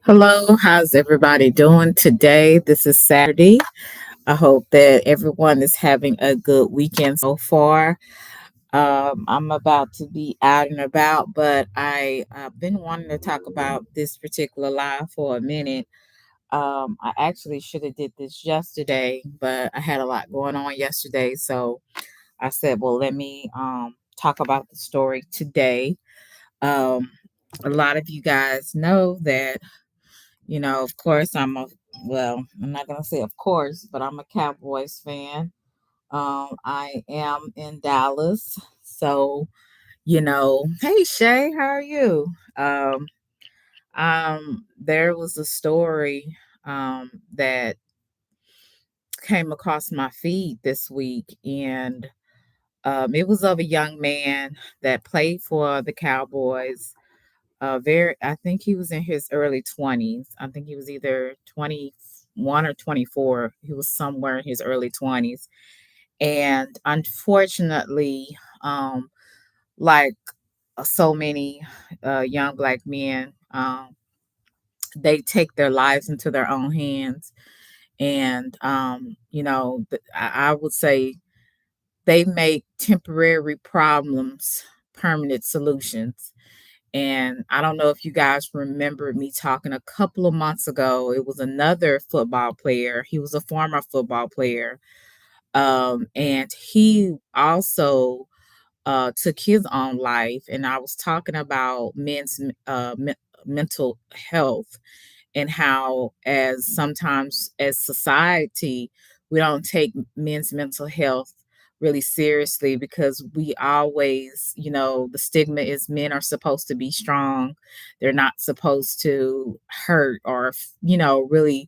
Hello, how's everybody doing today? This is Saturday. I hope that everyone is having a good weekend so far. I'm about to be out and about, but I've been wanting to talk about this particular live for a minute. I actually should have did this yesterday, but I had a lot going on yesterday, so I said, well, let me talk about the story today. Um, a lot of you guys know that of course, I'm not going to say of course, but I'm a Cowboys fan. I am in Dallas. So, hey, Shay, how are you? There was a story that came across my feed this week, and it was of a young man that played for the Cowboys. I think he was in his early 20s. I think he was either 21 or 24. He was somewhere in his early 20s. And unfortunately, like so many young black men, they take their lives into their own hands. And, I would say they make temporary problems permanent solutions. And I don't know if you guys remember me talking a couple of months ago. It was another football player. He was a former football player. And he also took his own life. And I was talking about mental health and how, as sometimes as society, we don't take men's mental health really seriously because we always, the stigma is men are supposed to be strong. They're not supposed to hurt or, really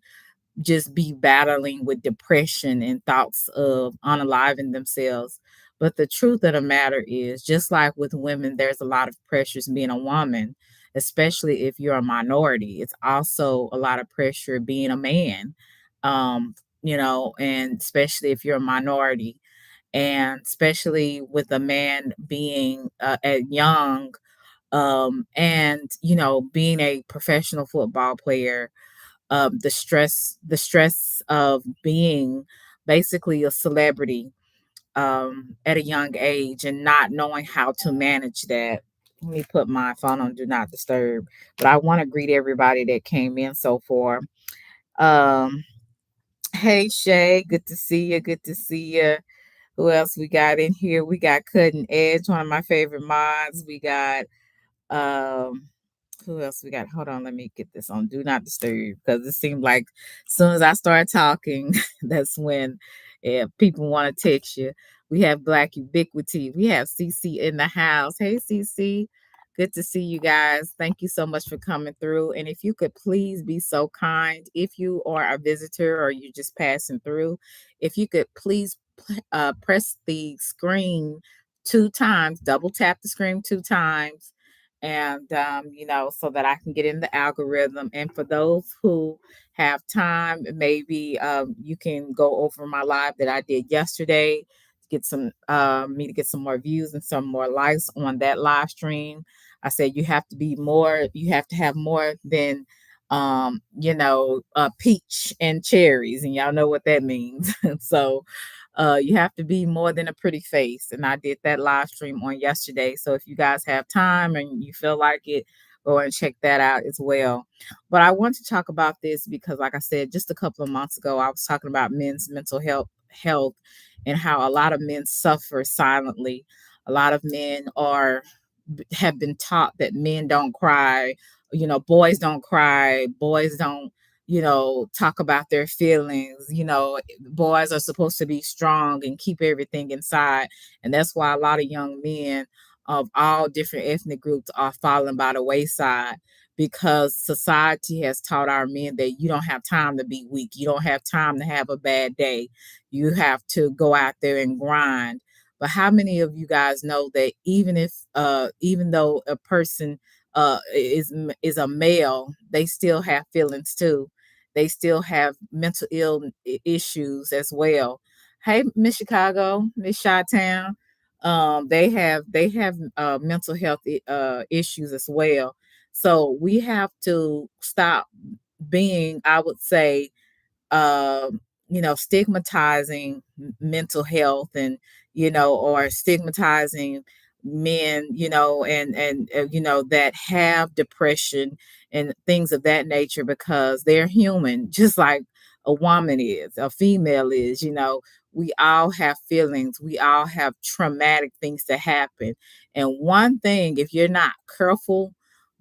just be battling with depression and thoughts of unaliving themselves. But the truth of the matter is, just like with women, there's a lot of pressures being a woman, especially if you're a minority. It's also a lot of pressure being a man, and especially if you're a minority, and especially with a man being at young, and being a professional football player, the stress of being basically a celebrity at a young age and not knowing how to manage that. Let me put my phone on do not disturb. But I want to greet everybody that came in so far. Um, hey Shay, good to see you. Good to see you. Who else we got in here? We got Cutting Edge, one of my favorite mods. We got um who else we got? Hold on, let me get this on do not disturb because it seemed like as soon as I start talking, that's when people want to text you. We have Black Ubiquity. We have CC in the house. Hey CC, good to see you guys. Thank you so much for coming through. And if you could please be so kind, if you are a visitor or you're just passing through, if you could please press the screen 2 times, double tap the screen 2 times, and so that I can get in the algorithm. And for those who have time, maybe you can go over my live that I did yesterday to get some me to get some more views and some more likes on that live stream. I said you have to have more than peach and cherries, and y'all know what that means. So you have to be more than a pretty face. And I did that live stream on yesterday. So if you guys have time and you feel like it, go and check that out as well. But I want to talk about this because, like I said, just a couple of months ago, I was talking about men's mental health and how a lot of men suffer silently. A lot of men have been taught that men don't cry, boys don't cry, boys don't talk about their feelings. Boys are supposed to be strong and keep everything inside. And that's why a lot of young men of all different ethnic groups are falling by the wayside because society has taught our men that you don't have time to be weak. You don't have time to have a bad day. You have to go out there and grind. But how many of you guys know that even though a person is a male, they still have feelings too. They still have mental ill issues as well. Hey, Miss Chicago, Miss Chi-Town, they have mental health issues as well. So we have to stop being, I would say, um, stigmatizing mental health, and or stigmatizing men, that have depression and things of that nature, because they're human, just like a woman is, a female is. We all have feelings. We all have traumatic things that happen. And one thing, if you're not careful,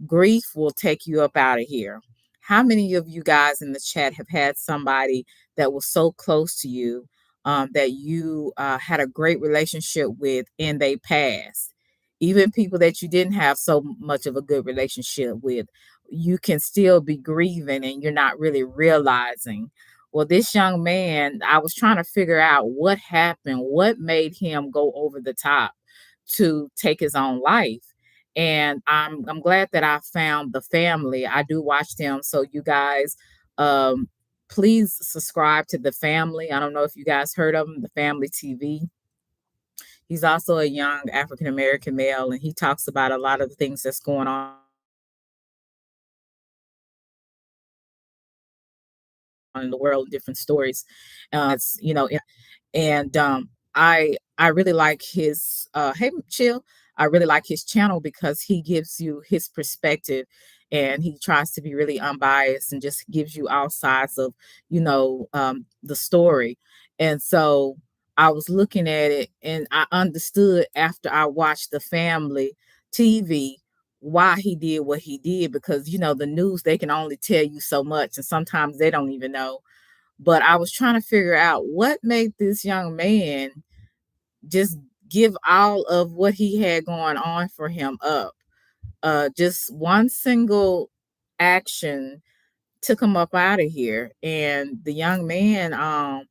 grief will take you up out of here. How many of you guys in the chat have had somebody that was so close to you, that you had a great relationship with, and they passed? Even people that you didn't have so much of a good relationship with, you can still be grieving and you're not really realizing. Well, this young man, I was trying to figure out what happened, what made him go over the top to take his own life. And I'm glad that I found the family. I do watch them. So you guys, um, please subscribe to the family. I don't know if you guys heard of him, the Family TV. He's also a young African American male, and he talks about a lot of the things that's going on in the world, different stories. It's and I really like his hey chill. I really like his channel because he gives you his perspective, and he tries to be really unbiased and just gives you all sides of the story. And so I was looking at it, and I understood after I watched the family TV why he did what he did, because the news, they can only tell you so much, and sometimes they don't even know. But I was trying to figure out what made this young man just give all of what he had going on for him up. Just one single action took him up out of here. And the young man,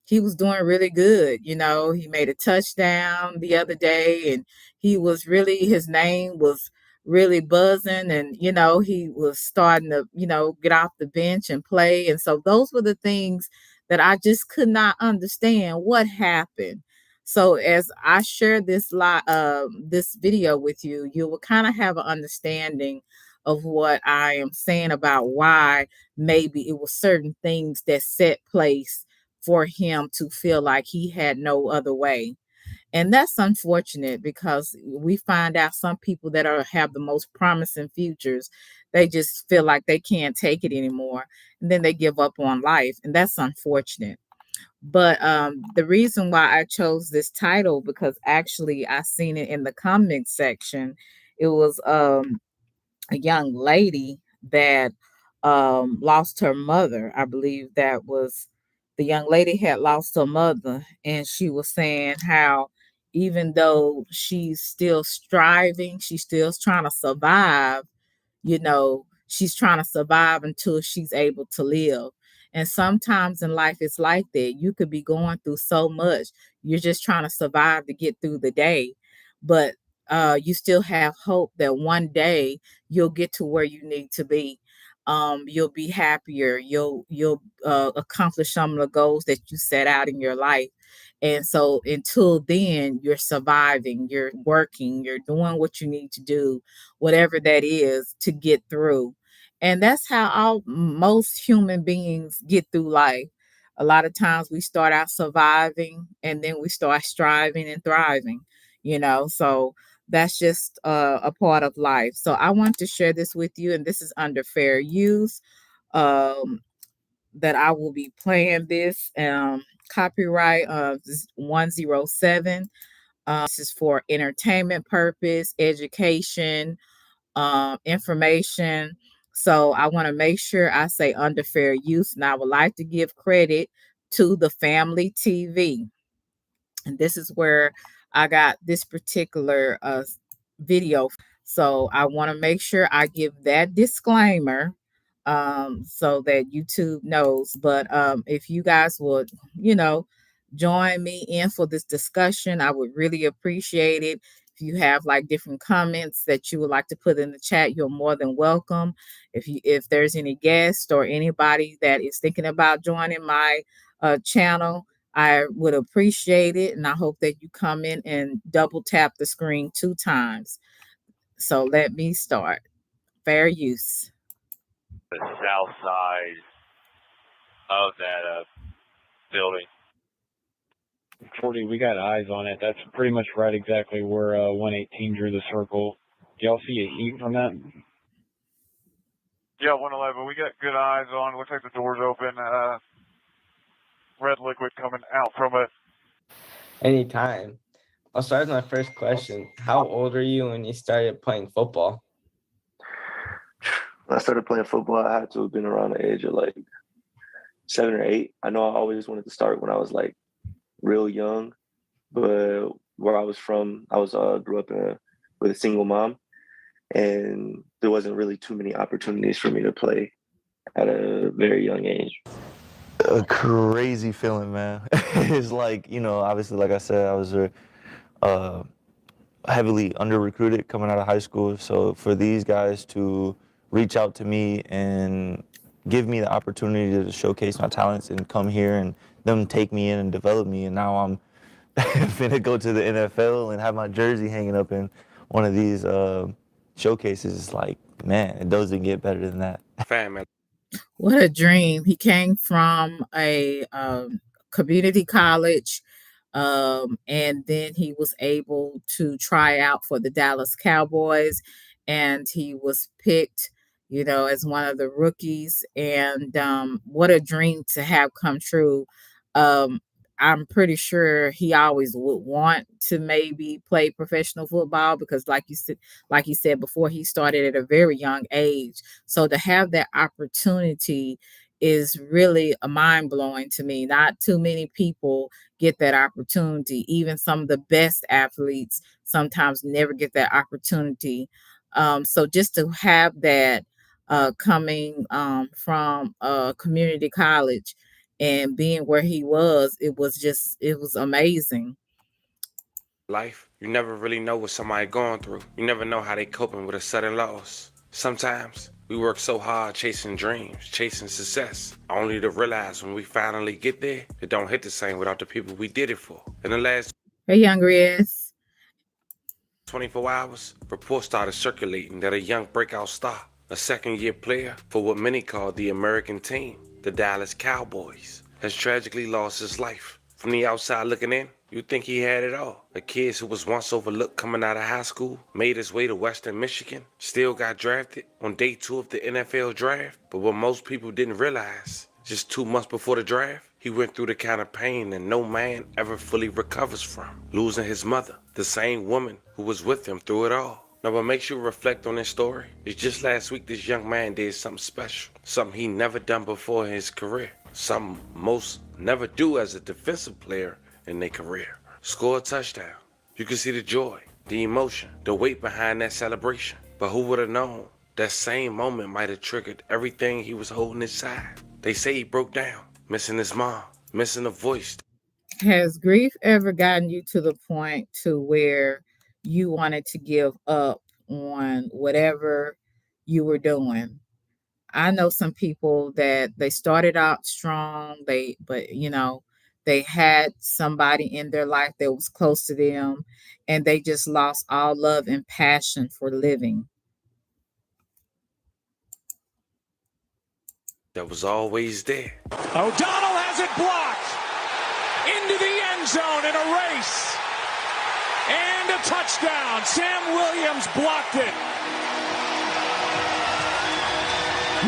he was doing really good. He made a touchdown the other day, and his name was really buzzing, and he was starting to, get off the bench and play. And so those were the things that I just could not understand what happened. So as I share this video with you, you will kind of have an understanding of what I am saying about why maybe it was certain things that set place for him to feel like he had no other way. And that's unfortunate, because we find out some people that have the most promising futures, they just feel like they can't take it anymore, and then they give up on life, and that's unfortunate. But the reason why I chose this title, because actually I seen it in the comment section. It was a young lady that lost her mother. I believe that was the young lady had lost her mother, and she was saying how even though she's still striving, she's still trying to survive. She's trying to survive until she's able to live. And sometimes in life, it's like that. You could be going through so much, you're just trying to survive to get through the day. But you still have hope that one day you'll get to where you need to be. You'll be happier. You'll accomplish some of the goals that you set out in your life. And so until then, you're surviving, you're working, you're doing what you need to do, whatever that is, to get through. And that's how most human beings get through life. A lot of times we start out surviving, and then we start striving and thriving, so that's just a part of life. So I want to share this with you, and this is under fair use. Um, that I will be playing this. Copyright 107. This is for entertainment purpose, education, information. So I want to make sure I say under fair use, and I would like to give credit to the Family TV. And this is where I got this particular video. So I want to make sure I give that disclaimer, so that YouTube knows. But if you guys would, you know, join me in for this discussion, I would really appreciate it. If you have like different comments that you would like to put in the chat, you're more than welcome. If there's any guest or anybody that is thinking about joining my channel, I would appreciate it. And I hope that you come in and double tap the screen 2 times. So let me start. fair use. The south side of that building. 40, we got eyes on it. That's pretty much right exactly where 118 drew the circle. Do y'all see a heat from that? Yeah, 111. We got good eyes on. Looks like the door's open. Red liquid coming out from it. Anytime. I'll start with my first question. How old were you when you started playing football? When I started playing football, I had to have been around the age of like 7 or 8. I know I always wanted to start when I was like real young, but where I was from, I was grew up with a single mom, and there wasn't really too many opportunities for me to play at a very young age. A crazy feeling, man. It's like, obviously, like I said, I was heavily under-recruited coming out of high school. So for these guys to reach out to me and give me the opportunity to showcase my talents and come here and them take me in and develop me, and now I'm finna go to the NFL and have my jersey hanging up in one of these showcases. It's like, man, it doesn't get better than that. Fan, man. What a dream. He came from a community college, and then he was able to try out for the Dallas Cowboys, and he was picked, as one of the rookies. And what a dream to have come true. I'm pretty sure he always would want to maybe play professional football because, like you said before, he started at a very young age. So to have that opportunity is really a mind blowing to me. Not too many people get that opportunity. Even some of the best athletes sometimes never get that opportunity. So just to have that coming from a community college and being where he was, it was amazing. Life, you never really know what somebody going through. You never know how they coping with a sudden loss. Sometimes we work so hard chasing dreams, chasing success, only to realize when we finally get there, it don't hit the same without the people we did it for. In the last Hey, young Riz. 24 hours, reports started circulating that a young breakout star, a second-year player for what many call the American team, the Dallas Cowboys, has tragically lost his life. From the outside looking in, you'd think he had it all. A kid who was once overlooked coming out of high school, made his way to Western Michigan, still got drafted on day 2 of the NFL draft. But what most people didn't realize, just 2 months before the draft, he went through the kind of pain that no man ever fully recovers from. Losing his mother, the same woman who was with him through it all. Now, what makes you reflect on this story is just last week this young man did something special, something he never done before in his career, something most never do as a defensive player in their career. Score a touchdown. You can see the joy, the emotion, the weight behind that celebration. But who would have known that same moment might have triggered everything he was holding inside? They say he broke down, missing his mom, missing a voice. Has grief ever gotten you to the point to where you wanted to give up on whatever you were doing? I know some people that they started out strong, but they had somebody in their life that was close to them, and they just lost all love and passion for living. That was always there. O'Donnell has it blocked into the end zone in a race and a touchdown. Sam Williams blocked it.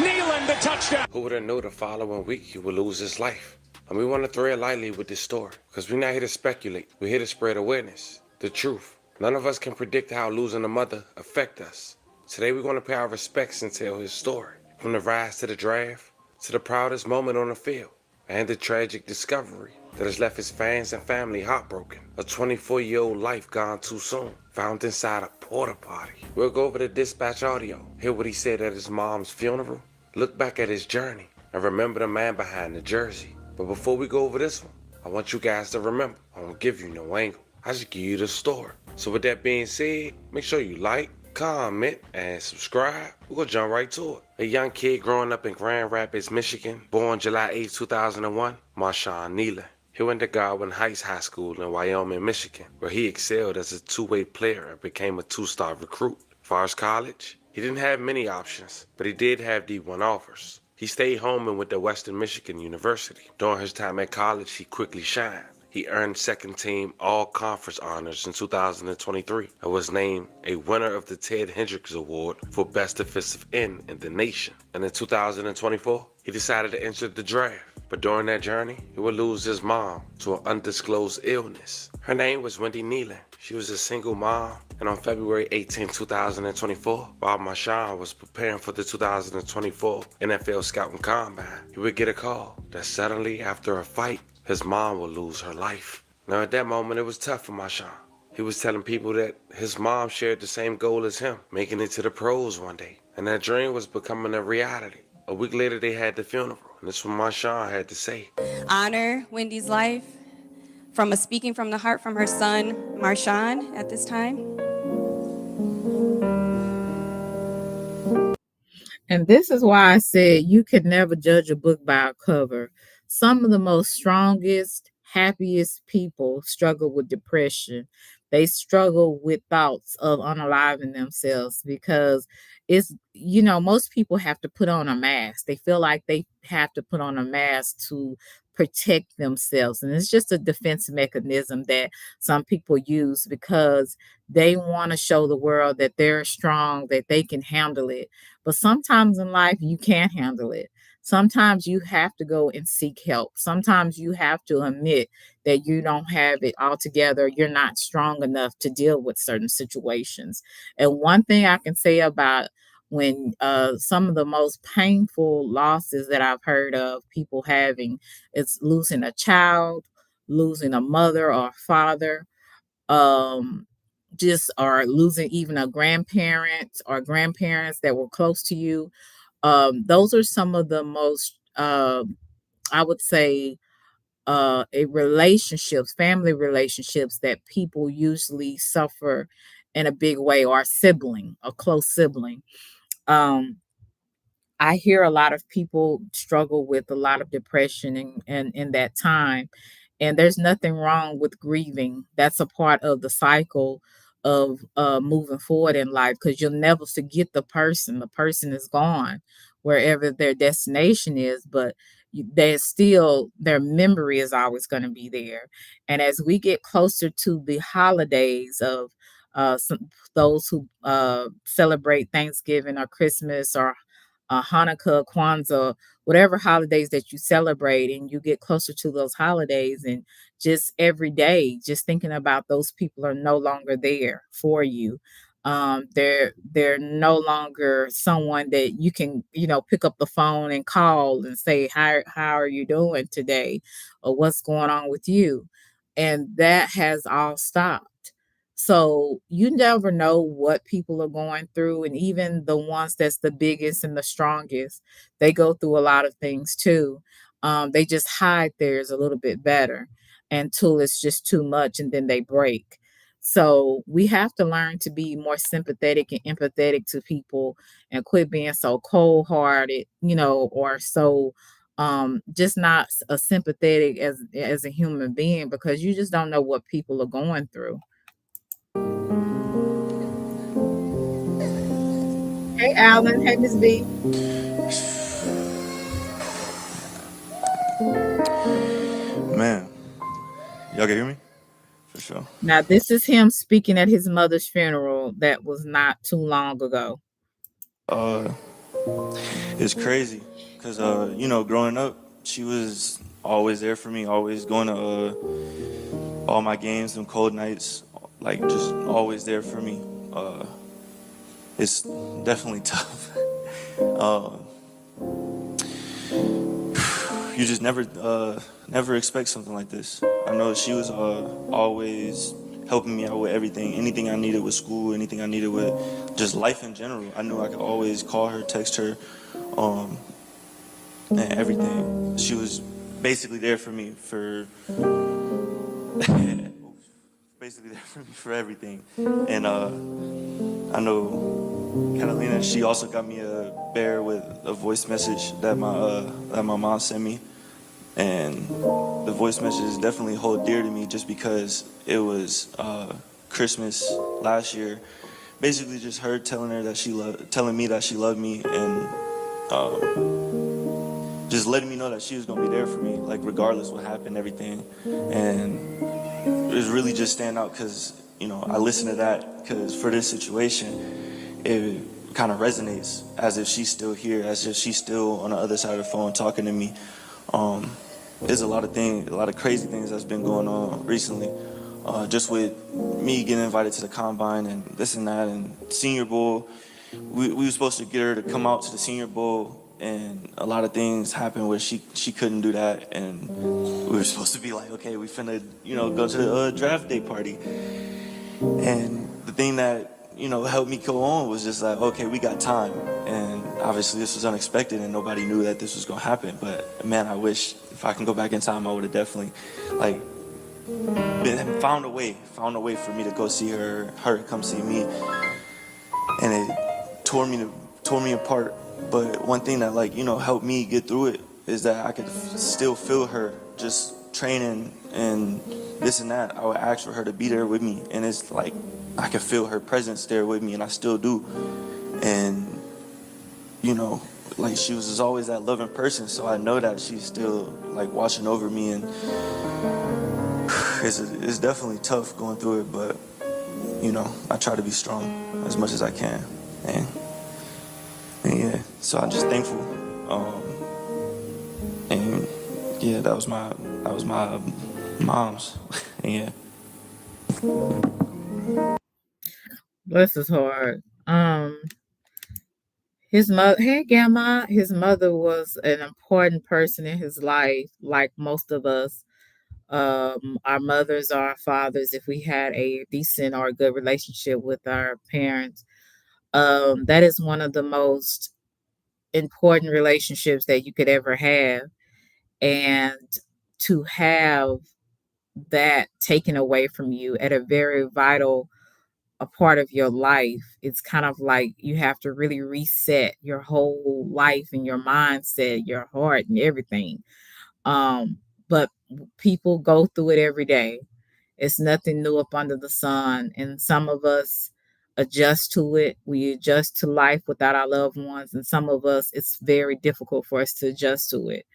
Kneeland the touchdown. Who would have known the following week he would lose his life? And we want to thread lightly with this story because we're not here to speculate. We're here to spread awareness, the truth. None of us can predict how losing a mother affect us. Today we're going to pay our respects and tell his story. From the rise to the draft, to the proudest moment on the field, and the tragic discovery that has left his fans and family heartbroken. A 24-year-old life gone too soon, found inside a port-a-potty. We'll go over the dispatch audio, hear what he said at his mom's funeral, look back at his journey, and remember the man behind the jersey. But before we go over this one, I want you guys to remember, I won't give you no angle. I just give you the story. So with that being said, make sure you like, comment, and subscribe. We're gonna jump right to it. A young kid growing up in Grand Rapids, Michigan, born July 8, 2001, Marshawn Kneeland. He went to Godwin Heights High School in Wyoming, Michigan, where he excelled as a two-way player and became a two-star recruit. As far as college, He didn't have many options, but he did have D1 offers. He stayed home and went to Western Michigan University. During his time at college, he quickly shined. He earned second-team all-conference honors in 2023 and was named a winner of the Ted Hendricks Award for Best Defensive End in the nation. And in 2024, he decided to enter the draft. But during that journey, he would lose his mom to an undisclosed illness. Her name was Wendy Kneeland. She was a single mom, and on February 18, 2024, while Marshawn was preparing for the 2024 NFL Scouting Combine, he would get a call that suddenly, after a fight, his mom would lose her life. Now, at that moment, it was tough for Marshawn. He was telling people that his mom shared the same goal as him, making it to the pros one day, and that dream was becoming a reality. A week later, they had the funeral, and this is what Marshawn had to say. Honor Wendy's life from a speaking from the heart from her son, Marshawn, at this time. And this is why I said you could never judge a book by a cover. Some of the most strongest, happiest people struggle with depression. They struggle with thoughts of unaliving themselves because most people have to put on a mask. They feel like they have to put on a mask to protect themselves. And it's just a defense mechanism that some people use because they want to show the world that they're strong, that they can handle it. But sometimes in life, you can't handle it. Sometimes you have to go and seek help. Sometimes you have to admit that you don't have it all together. You're not strong enough to deal with certain situations. And one thing I can say about when some of the most painful losses that I've heard of people having is losing a child, losing a mother or father, just or losing even a grandparent or grandparents that were close to you. Those are some of the most, I would say, family relationships that people usually suffer in a big way, or a close sibling. Um, I hear a lot of people struggle with a lot of depression in that time. And there's nothing wrong with grieving. That's a part of the cycle of moving forward in life because you'll never forget the person. The person is gone wherever their destination is, but there's still their memory is always going to be there. And as we get closer to the holidays of those who celebrate Thanksgiving or Christmas or Hanukkah, Kwanzaa, whatever holidays that you celebrate, and you get closer to those holidays, and just every day, just thinking about those people are no longer there for you. They're no longer someone that you can, pick up the phone and call and say, how are you doing today? Or what's going on with you? And that has all stopped. So you never know what people are going through. And even the ones that's the biggest and the strongest, they go through a lot of things too. They just hide theirs a little bit better until it's just too much and then they break. So we have to learn to be more sympathetic and empathetic to people and quit being so cold hearted, or so just not a sympathetic as a human being, because you just don't know what people are going through. Hey, Alan. Hey, Miss B. Man, y'all can hear me? For sure. Now, this is him speaking at his mother's funeral that was not too long ago. It's crazy because, growing up, she was always there for me, always going to all my games and cold nights, like just always there for me. It's definitely tough. You just never expect something like this. I know she was always helping me out with everything, anything I needed with school, anything I needed with just life in general. I knew I could always call her, text her, and everything. She was basically there for me for everything. And I know Catalina, she also got me a bear with a voice message that my mom sent me. And the voice messages definitely hold dear to me just because it was Christmas last year basically just her telling her that telling me that she loved me, and just letting me know that she was gonna be there for me, like regardless what happened, everything. And it was really just stand out because I listened to that because for this situation, it kind of resonates as if she's still here, as if she's still on the other side of the phone talking to me. There's a lot of crazy things that's been going on recently. Just with me getting invited to the combine and this and that and Senior Bowl. We were supposed to get her to come out to the Senior Bowl, and a lot of things happened where she couldn't do that, and we were supposed to be like, okay, we finna go to the draft day party. And the thing that helped me go on was just like, okay, we got time. And obviously this was unexpected and nobody knew that this was gonna happen, but man, I wish if I can go back in time, I would have definitely found a way for me to go see her come see me. And it tore me apart. But one thing that helped me get through it is that I could still feel her just training and this and that. I would ask for her to be there with me, and it's like I could feel her presence there with me, and I still do. And she was just always that loving person, so I know that she's still watching over me. And it's definitely tough going through it, but I try to be strong as much as I can. And yeah, so I'm just thankful. And yeah, that was my mom's. Yeah. Bless his heart. His mother, hey, Grandma, his mother was an important person in his life, like most of us. Our mothers are our fathers if we had a decent or a good relationship with our parents. That is one of the most important relationships that you could ever have. And to have that taken away from you at a very vital a part of your life, it's kind of like you have to really reset your whole life and your mindset, your heart and everything. But people go through it every day. It's nothing new up under the sun. And some of us adjust to it. We adjust to life without our loved ones. And some of us, it's very difficult for us to adjust to it.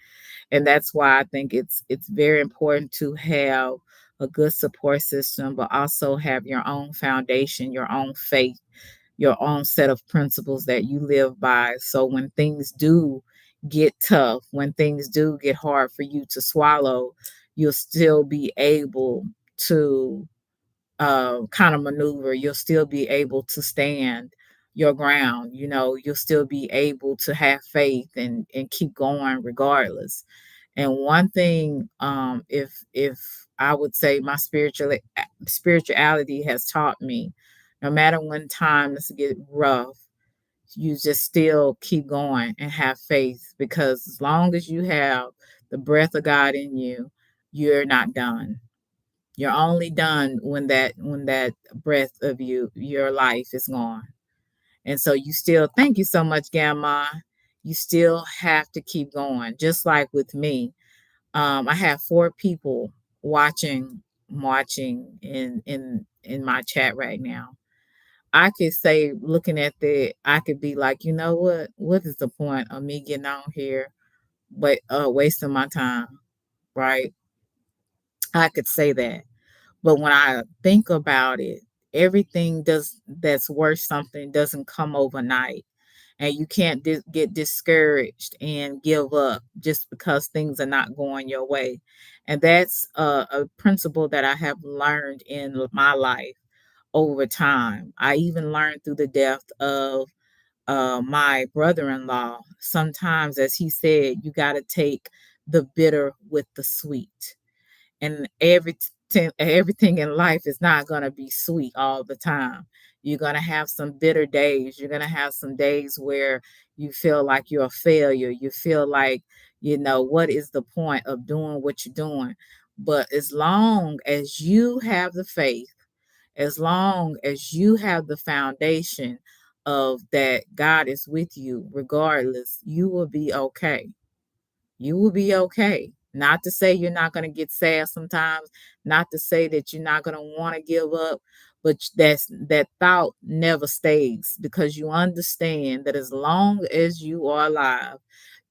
And that's why I think it's very important to have a good support system, but also have your own foundation, your own faith, your own set of principles that you live by. So when things do get tough, when things do get hard for you to swallow, you'll still be able to kind of maneuver. You'll still be able to stand your ground. You'll still be able to have faith and keep going regardless. And one thing, if I would say my spirituality has taught me, no matter when times get rough, you just still keep going and have faith, because as long as you have the breath of God in you, you're not done. You're only done when that breath of your life is gone. And so you still, thank you so much, Grandma. You still have to keep going. Just like with me, I have 4 people watching in my chat right now. I could say, looking at I could be like, you know what? What is the point of me getting on here, but wasting my time, right? I could say that. But when I think about it, everything that's worth something doesn't come overnight. And you can't get discouraged and give up just because things are not going your way. And that's a principle that I have learned in my life over time. I even learned through the death of my brother-in-law. Sometimes, as he said, you got to take the bitter with the sweet. And everything in life is not going to be sweet all the time. You're going to have some bitter days. You're going to have some days where you feel like you're a failure. You feel like, what is the point of doing what you're doing? But as long as you have the faith, as long as you have the foundation of that God is with you, regardless, you will be okay. You will be okay. Not to say you're not going to get sad sometimes, not to say that you're not going to want to give up, but that thought never stays, because you understand that as long as you are alive,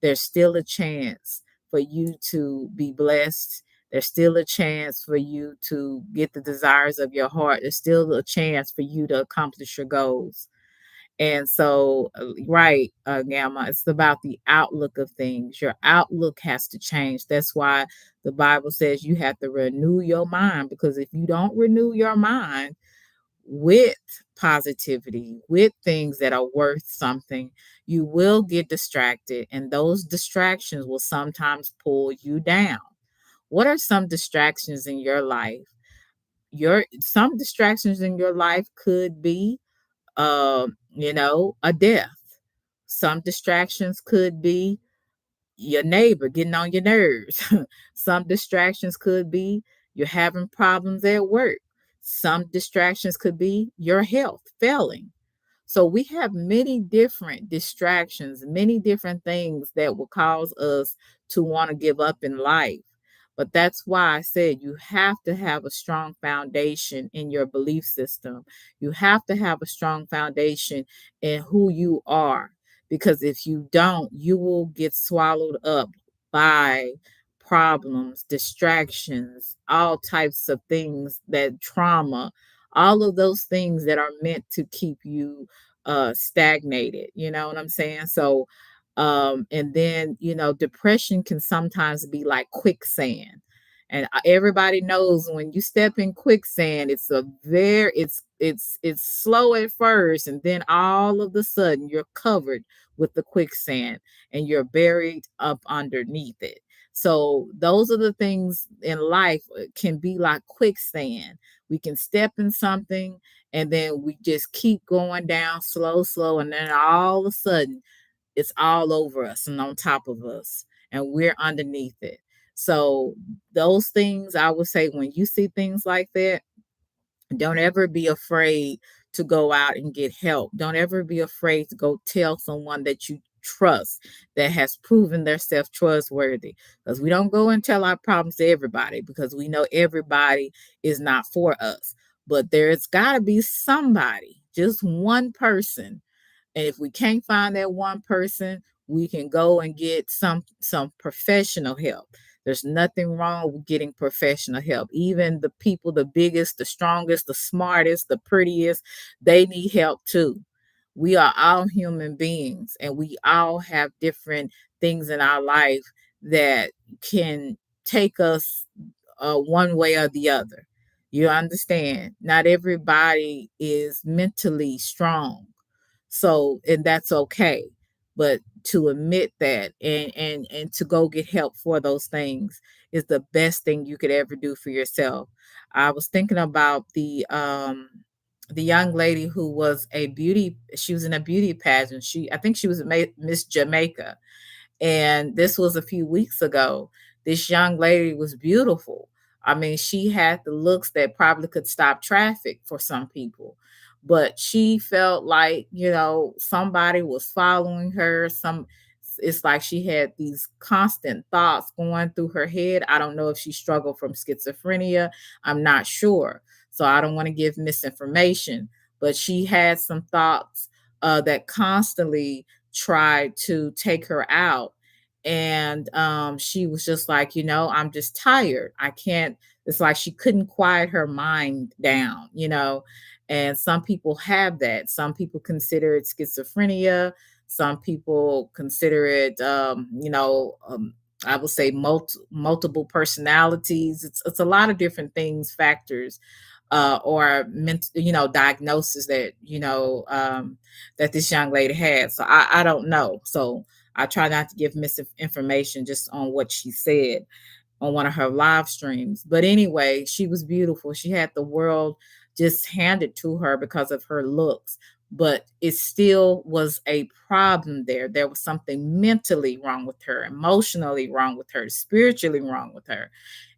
there's still a chance for you to be blessed. There's still a chance for you to get the desires of your heart. There's still a chance for you to accomplish your goals. And so, right, Gamma, it's about the outlook of things. Your outlook has to change. That's why the Bible says you have to renew your mind, because if you don't renew your mind with positivity, with things that are worth something, you will get distracted, and those distractions will sometimes pull you down. What are some distractions in your life? Some distractions in your life could be a death. Some distractions could be your neighbor getting on your nerves. Some distractions could be you're having problems at work. Some distractions could be your health failing. So we have many different distractions, many different things that will cause us to want to give up in life. But that's why I said you have to have a strong foundation in your belief system. You have to have a strong foundation in who you are. Because if you don't, you will get swallowed up by problems, distractions, all types of things, that trauma, all of those things that are meant to keep you stagnated. You know what I'm saying? So and then depression can sometimes be like quicksand, and everybody knows when you step in quicksand, it's slow at first, and then all of a sudden you're covered with the quicksand and you're buried up underneath it. So those are the things in life, can be like quicksand. We can step in something, and then we just keep going down slow, and then all of a sudden it's all over us and on top of us, and we're underneath it. So those things, I would say, when you see things like that, don't ever be afraid to go out and get help. Don't ever be afraid to go tell someone that you trust, that has proven themselves trustworthy. Because we don't go and tell our problems to everybody, because we know everybody is not for us. But there's got to be somebody, just one person, and if we can't find that one person, we can go and get some professional help. There's nothing wrong with getting professional help. Even the people, the biggest, the strongest, the smartest, the prettiest, they need help too. We are all human beings, and we all have different things in our life that can take us one way or the other. You understand? Not everybody is mentally strong, so, and that's okay. But to admit that, and to go get help for those things is the best thing you could ever do for yourself. I was thinking about the young lady who was she was in a beauty pageant. I think she was Miss Jamaica, and this was a few weeks ago. This young lady was beautiful. I mean, she had the looks that probably could stop traffic for some people, but she felt like, somebody was following her. It's like she had these constant thoughts going through her head. I don't know if she struggled from schizophrenia. I'm not sure. So I don't want to give misinformation, but she had some thoughts that constantly tried to take her out. And she was just like, I'm just tired. I can't, it's like she couldn't quiet her mind down. And some people have that. Some people consider it schizophrenia. Some people consider it, I would say multiple personalities. It's a lot of different things, factors, or diagnosis that that this young lady had. So I don't know. So I try not to give misinformation just on what she said on one of her live streams. But anyway, she was beautiful. She had the world just handed to her because of her looks. But it still was a problem there. There was something mentally wrong with her, emotionally wrong with her, spiritually wrong with her.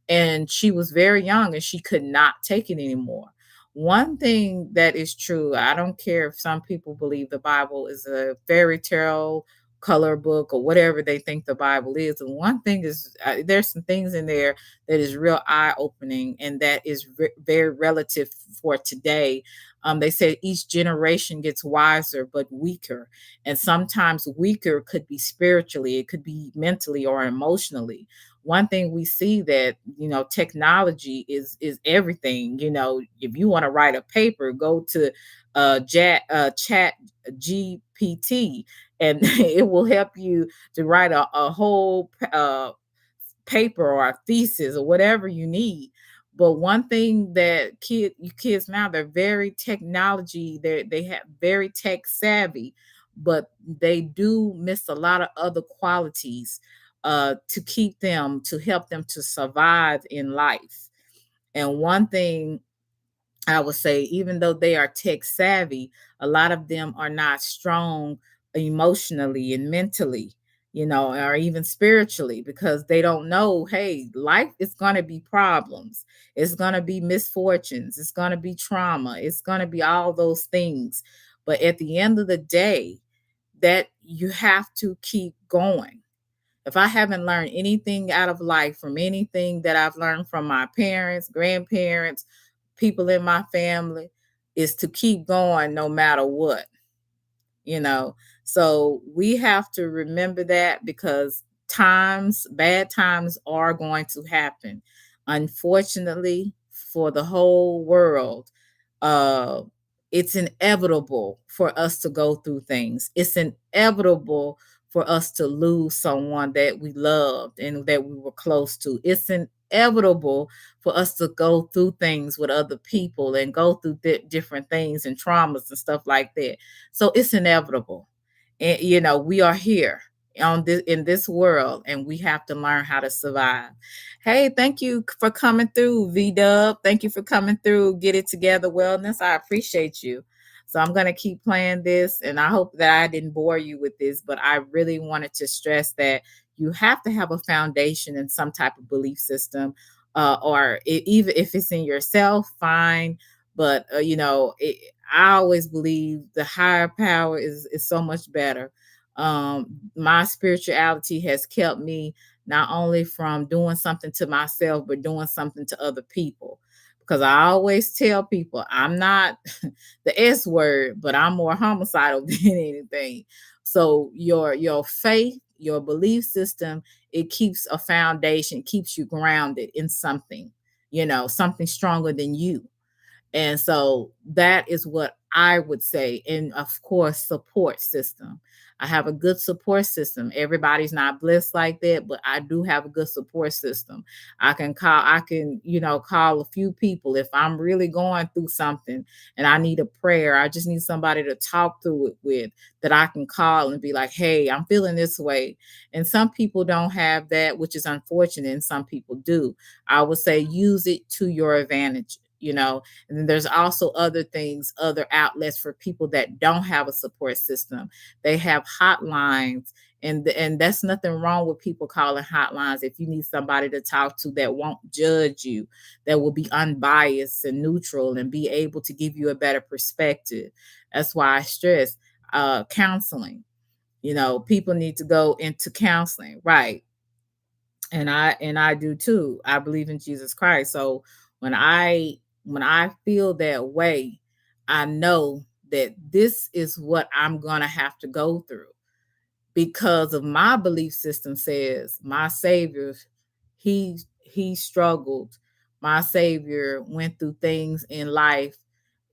And she was very young and she could not take it anymore. One thing that is true, I don't care if some people believe the Bible is a fairy tale color book or whatever they think the Bible is. And one thing is, there's some things in there that is real eye opening, and that is very relative for today. They say each generation gets wiser but weaker, and sometimes weaker could be spiritually, it could be mentally or emotionally. One thing we see that, technology is everything. If you want to write a paper, go to chat GPT, and it will help you to write a whole paper or a thesis or whatever you need. But one thing that kids now, they're very technology, they have very tech savvy, but they do miss a lot of other qualities to help them to survive in life. And one thing I would say, even though they are tech savvy, a lot of them are not strong emotionally and mentally, or even spiritually, because they don't know, hey, life is going to be problems. It's going to be misfortunes. It's going to be trauma. It's going to be all those things. But at the end of the day, that you have to keep going. If I haven't learned anything out of life from anything that I've learned from my parents, grandparents, people in my family, is to keep going no matter what. So we have to remember that, because bad times are going to happen, unfortunately, for the whole world. uh it's inevitable for us to go through things. It's inevitable for us to lose someone that we loved and that we were close to. It's inevitable for us to go through things with other people and go through different things and traumas and stuff like that. So it's inevitable. And we are here in this world, and we have to learn how to survive. Hey, thank you for coming through, V-Dub. Thank you for coming through Get It Together Wellness. I appreciate you. So I'm going to keep playing this, and I hope that I didn't bore you with this, but I really wanted to stress that you have to have a foundation in some type of belief system, even if it's in yourself, fine. But I always believe the higher power is so much better. My spirituality has kept me not only from doing something to myself, but doing something to other people. Because I always tell people I'm not the S word, but I'm more homicidal than anything. So your faith, your belief system, it keeps a foundation, keeps you grounded in something, something stronger than you. And so that is what I would say. And of course, support system. I have a good support system. Everybody's not blessed like that, but I do have a good support system. I can call a few people if I'm really going through something and I need a prayer. I just need somebody to talk through it with, that I can call and be like, hey, I'm feeling this way. And some people don't have that, which is unfortunate, and some people do. I would say use it to your advantage. And then there's also other things, other outlets for people that don't have a support system. They have hotlines, and that's nothing wrong with people calling hotlines. If you need somebody to talk to that won't judge you, that will be unbiased and neutral and be able to give you a better perspective. That's why I stress counseling. People need to go into counseling, right? And I do too. I believe in Jesus Christ. So when I feel that way, I know that this is what I'm going to have to go through, because of my belief system says my Savior, he struggled. My Savior went through things in life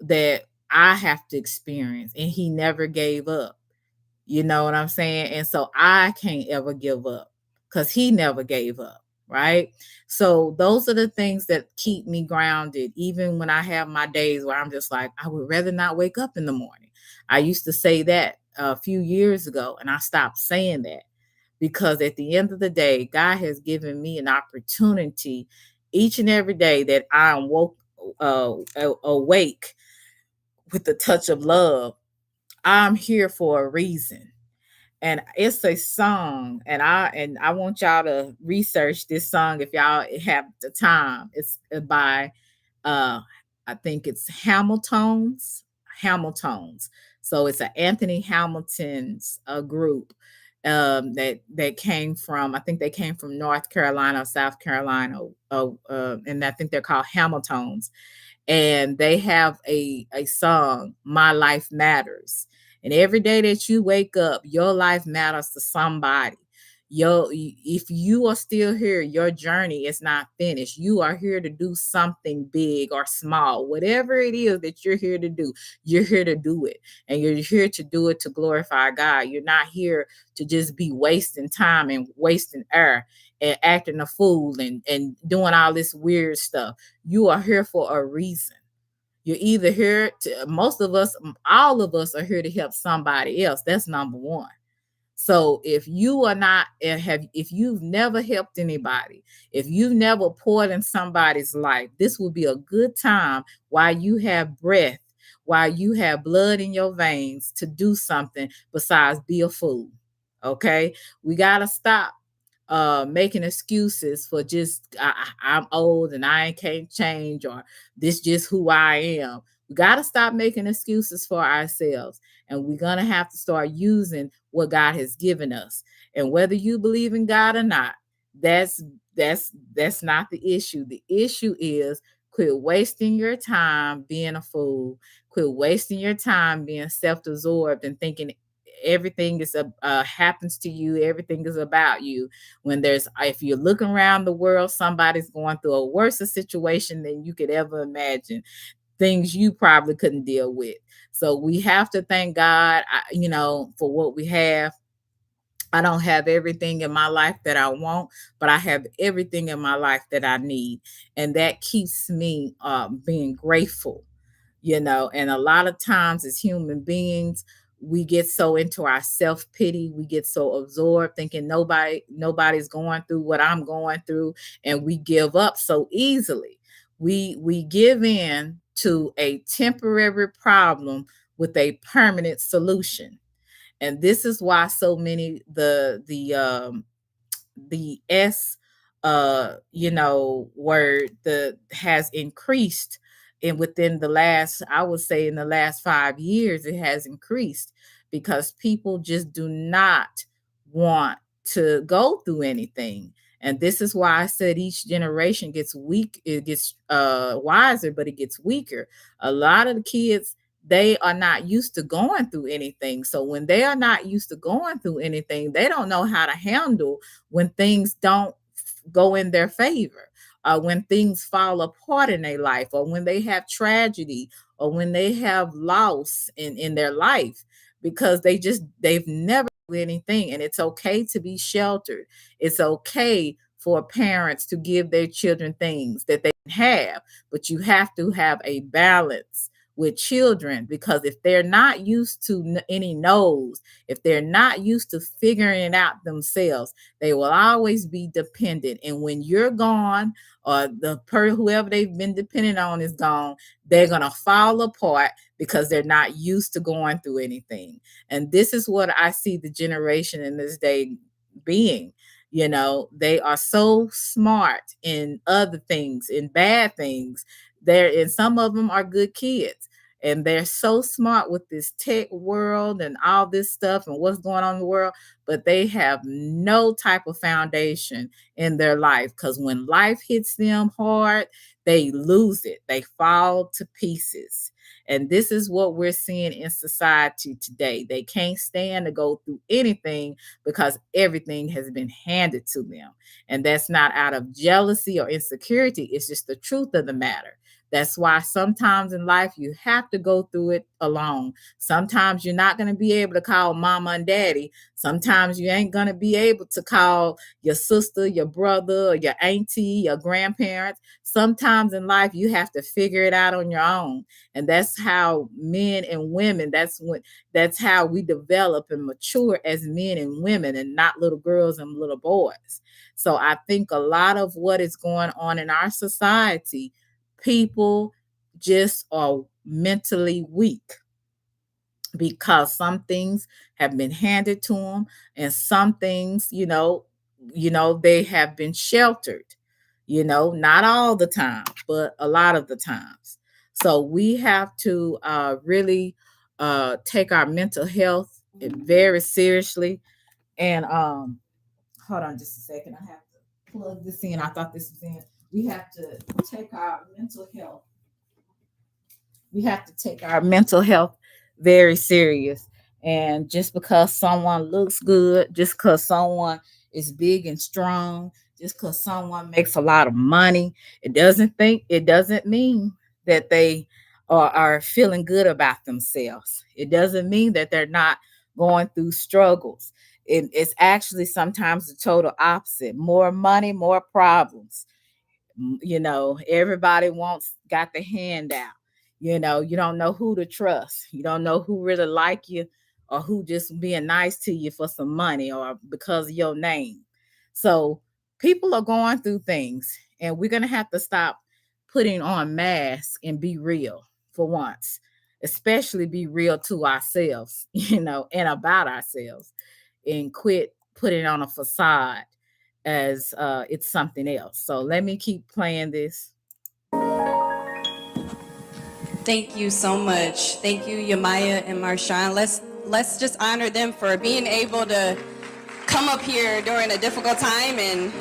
that I have to experience, and he never gave up. You know what I'm saying? And so I can't ever give up, because he never gave up. Right. So those are the things that keep me grounded, even when I have my days where I'm just like, I would rather not wake up in the morning. I used to say that a few years ago, and I stopped saying that, because at the end of the day, God has given me an opportunity each and every day that I am awake with the touch of love. I'm here for a reason. And it's a song, and I want y'all to research this song if y'all have the time. It's by I think it's Hamilton's. So it's an Anthony Hamilton's group, that came from, I think they came from North Carolina or South Carolina, and I think they're called Hamiltons, and they have a song, My Life Matters. And every day that you wake up, your life matters to somebody. If you are still here, your journey is not finished. You are here to do something big or small, whatever it is that you're here to do. You're here to do it, and you're here to do it to glorify God. You're not here to just be wasting time and wasting air and acting a fool and doing all this weird stuff. You are here for a reason. You're either here to, most of us, all of us are here to help somebody else. That's number one. So if you are not, if you've never helped anybody, if you've never poured in somebody's life, this will be a good time while you have breath, while you have blood in your veins, to do something besides be a fool. Okay, we gotta stop making excuses for just I'm old and I can't change, or this just who I am. We got to stop making excuses for ourselves, and we're going to have to start using what God has given us. And whether you believe in God or not, that's that's not the issue. The issue is quit wasting your time being a fool. Quit wasting your time being self-absorbed and thinking everything is happens to you, everything is about you, when there's, if you're looking around the world, somebody's going through a worse situation than you could ever imagine, things you probably couldn't deal with. So we have to thank God, for what we have. I don't have everything in my life that I want, but I have everything in my life that I need, and that keeps me being grateful. And a lot of times as human beings, we get so into our self-pity, we get so absorbed thinking nobody's going through what I'm going through, and we give up so easily. We give in to a temporary problem with a permanent solution. And this is why so many the S word the has increased, and within the last, I would say in the last 5 years, it has increased because people just do not want to go through anything. And this is why I said each generation gets weak, it gets wiser, but it gets weaker. A lot of the kids, they are not used to going through anything. So when they are not used to going through anything, they don't know how to handle when things don't go in their favor, when things fall apart in their life, or when they have tragedy, or when they have loss in their life, because they've never done anything. And it's okay to be sheltered. It's okay for parents to give their children things that they have, but you have to have a balance with children, because if they're not used to any no's, if they're not used to figuring it out themselves, they will always be dependent. And when you're gone, or whoever they've been dependent on is gone, they're gonna fall apart because they're not used to going through anything. And this is what I see the generation in this day being. They are so smart in other things, in bad things. And some of them are good kids, and they're so smart with this tech world and all this stuff and what's going on in the world, but they have no type of foundation in their life, because when life hits them hard, they lose it. They fall to pieces. And this is what we're seeing in society today. They can't stand to go through anything because everything has been handed to them. And that's not out of jealousy or insecurity. It's just the truth of the matter. That's why sometimes in life you have to go through it alone. Sometimes you're not going to be able to call mama and daddy. Sometimes you ain't going to be able to call your sister, your brother, or your auntie, your grandparents. Sometimes in life you have to figure it out on your own. And that's how men and women, that's how we develop and mature as men and women, and not little girls and little boys. So I think a lot of what is going on in our society, people just are mentally weak because some things have been handed to them, and some things, they have been sheltered, not all the time, but a lot of the times. So we have to really take our mental health very seriously. And hold on just a second. I have to plug this in. I thought this was in. We have to take our mental health. We have to take our mental health very serious. And just because someone looks good, just because someone is big and strong, just because someone makes a lot of money, it doesn't mean that they are feeling good about themselves. It doesn't mean that they're not going through struggles. It's actually sometimes the total opposite. More money, more problems. Everybody wants got the handout. You don't know who to trust. You don't know who really like you or who just being nice to you for some money or because of your name. So people are going through things, and we're going to have to stop putting on masks and be real for once, especially be real to ourselves, and about ourselves, and quit putting on a facade as it's something else. So let me keep playing this. Thank you so much. Thank you, Yamaya and Marshawn. Let's just honor them for being able to come up here during a difficult time and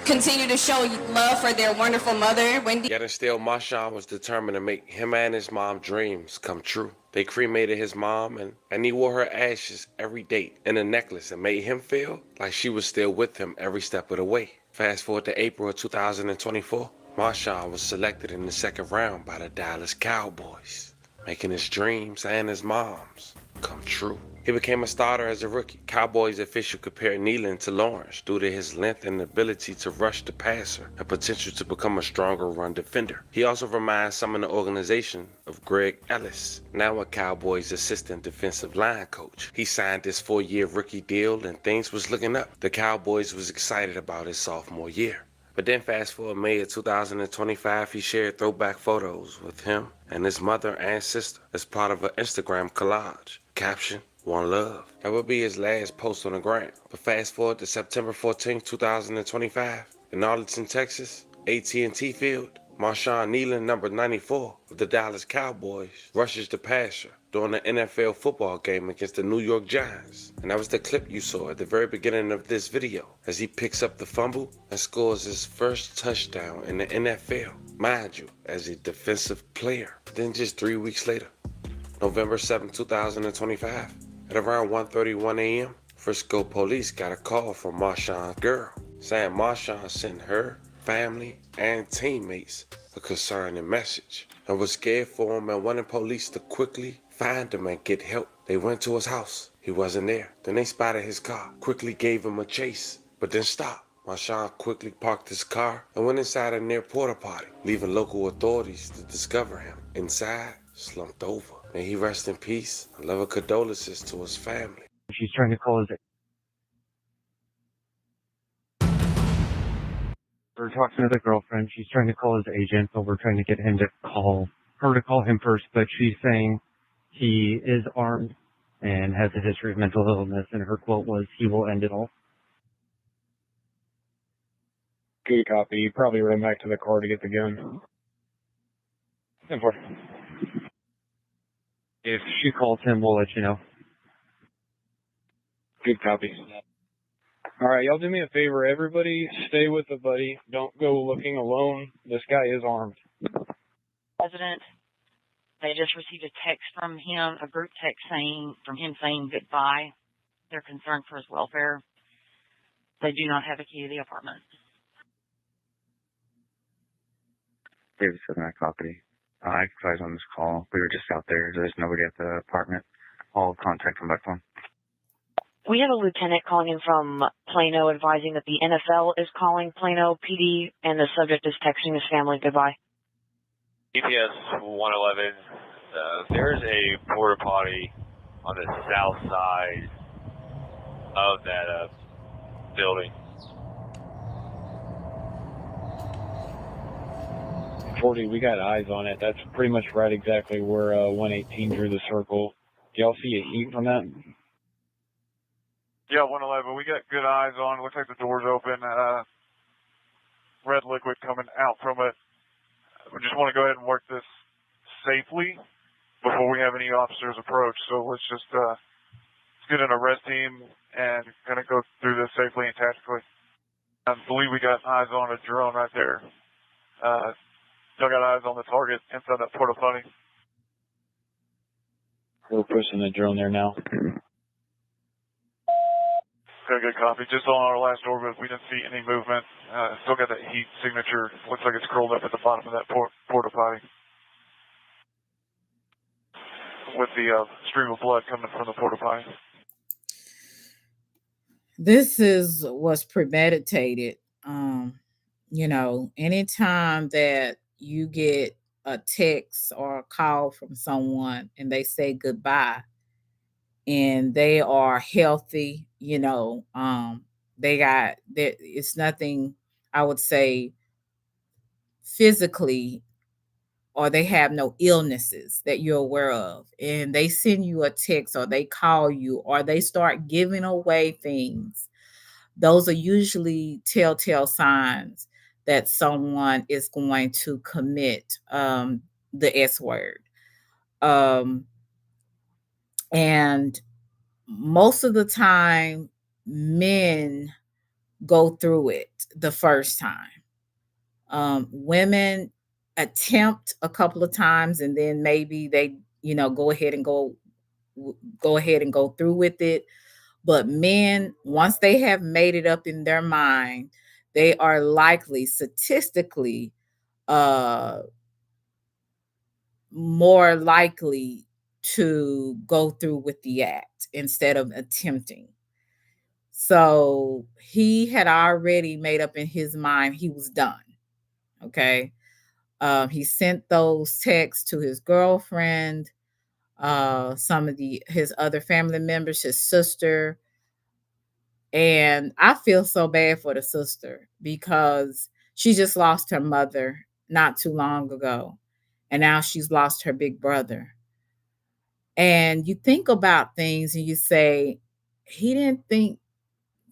continue to show love for their wonderful mother, Wendy. Yet and still, Marshawn was determined to make him and his mom's dreams come true. They cremated his mom, and he wore her ashes every day in a necklace and made him feel like she was still with him every step of the way. Fast forward to April of 2024, Marshawn was selected in the second round by the Dallas Cowboys, making his dreams and his mom's come true. He became a starter as a rookie. Cowboys official compared Kneeland to Lawrence due to his length and ability to rush the passer and potential to become a stronger run defender. He also reminds some in the organization of Greg Ellis, now a Cowboys assistant defensive line coach. He signed this 4-year rookie deal and things was looking up. The Cowboys was excited about his sophomore year. But then fast forward May of 2025, he shared throwback photos with him and his mother and sister as part of an Instagram collage. Caption, One Love. That would be his last post on the gram. But fast forward to September 14, 2025, in Arlington, Texas, AT&T Field, Marshawn Kneeland, number 94 of the Dallas Cowboys, rushes the passer during an NFL football game against the New York Giants. And that was the clip you saw at the very beginning of this video, as he picks up the fumble and scores his first touchdown in the NFL, mind you, as a defensive player. Then just 3 weeks later, November 7, 2025, at around 1:31 a.m., Frisco police got a call from Marshawn's girl, saying Marshawn sent her, family, and teammates a concerning message and was scared for him and wanted police to quickly find him and get help. They went to his house. He wasn't there. Then they spotted his car, quickly gave him a chase, but then stopped. Marshawn quickly parked his car and went inside a near port-a-potty, leaving local authorities to discover him. Inside, slumped over. May he rest in peace and love and condolences to his family. She's trying to call his. We're talking to the girlfriend. She's trying to call his agent, but we're trying to get him to call her to call him first. But she's saying he is armed and has a history of mental illness, and her quote was, "He will end it all." Good copy. You probably ran back to the car to get the gun. Important. If she calls him, we'll let you know. Good copy. All right, y'all do me a favor. Everybody stay with the buddy. Don't go looking alone. This guy is armed. President, they just received a text from him, a group text from him saying goodbye. They're concerned for his welfare. They do not have a key to the apartment. David said I copy. I advised on this call. We were just out there. There's nobody at the apartment. I'll contact him by phone. We have a lieutenant calling in from Plano advising that the NFL is calling Plano PD and the subject is texting his family goodbye. GPS 111, there's a port-a-potty on the south side of that building. 40, we got eyes on it. That's pretty much right exactly where 118 drew the circle. Do y'all see a heat from that? Yeah, 111. We got good eyes on. It looks like the door's open. Red liquid coming out from it. We just want to go ahead and work this safely before we have any officers approach. So let's just get an arrest team and kind of go through this safely and tactically. I believe we got eyes on a drone right there. Still got eyes on the target inside that port-a-potty. We're pushing the drone there now. Got a good copy. Just on our last orbit, we didn't see any movement. Still got that heat signature. Looks like it's curled up at the bottom of that port-a-potty. With the stream of blood coming from the port-a-potty. This was premeditated. Anytime that you get a text or a call from someone and they say goodbye and they are healthy, it's nothing, I would say, physically, or they have no illnesses that you're aware of, and they send you a text or they call you or they start giving away things, those are usually telltale signs that someone is going to commit the S word. And most of the time, men go through it the first time. Women attempt a couple of times and then maybe they, go ahead and go through with it. But men, once they have made it up in their mind, they are likely statistically more likely to go through with the act instead of attempting. So he had already made up in his mind he was done. Okay. He sent those texts to his girlfriend, some of his other family members, his sister. And I feel so bad for the sister because she just lost her mother not too long ago. And now she's lost her big brother. And you think about things and you say, he didn't think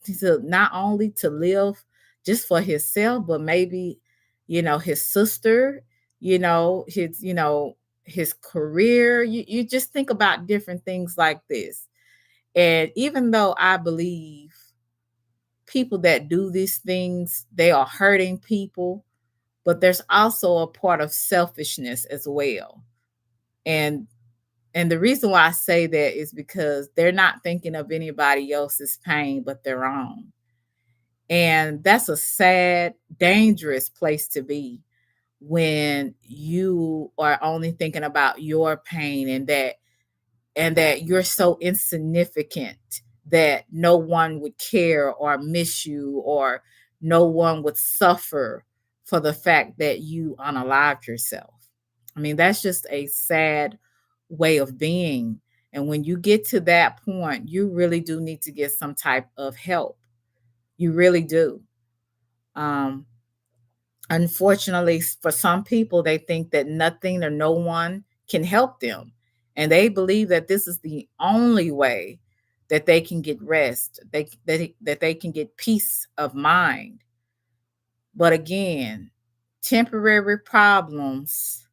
to not only to live just for himself, but maybe, his sister, his career. You just think about different things like this. And even though I believe people that do these things, they are hurting people, but there's also a part of selfishness as well. And the reason why I say that is because they're not thinking of anybody else's pain but their own. And that's a sad, dangerous place to be when you are only thinking about your pain and that you're so insignificant that no one would care or miss you, or no one would suffer for the fact that you unalived yourself. I mean, that's just a sad way of being. And when you get to that point, you really do need to get some type of help. You really do. Um, Unfortunately, for some people, they think that nothing or no one can help them. And they believe that this is the only way that they can get rest, that they can get peace of mind. But again, temporary problems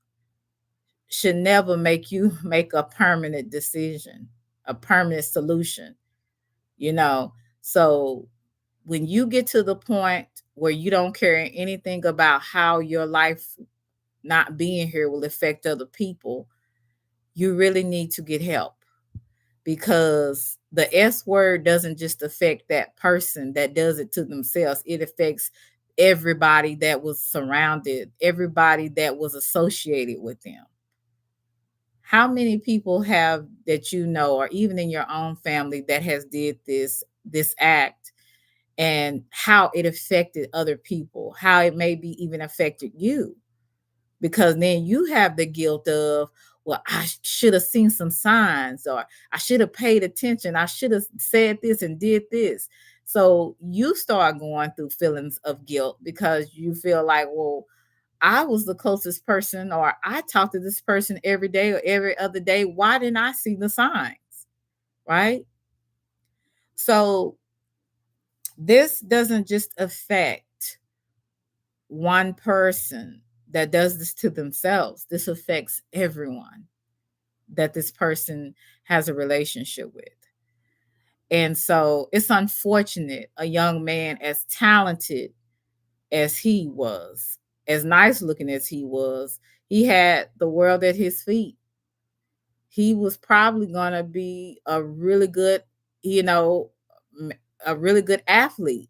should never make you make a permanent decision, a permanent solution, you know. So when you get to the point where you don't care anything about how your life not being here will affect other people, you really need to get help, because the S word doesn't just affect that person that does it to themselves. It affects everybody that was surrounded, everybody that was associated with them. How many people have that or even in your own family that has did this act, and how it affected other people, how it maybe even affected you? Because then you have the guilt of, well, I should have seen some signs, or I should have paid attention. I should have said this and did this. So you start going through feelings of guilt because you feel like, well, I was the closest person, or I talk to this person every day or every other day. Why didn't I see the signs? Right? So this doesn't just affect one person that does this to themselves. This affects everyone that this person has a relationship with. And so it's unfortunate a young man as talented as he was, as nice looking as he was, he had the world at his feet. He was probably going to be a really good, you know, a really good athlete,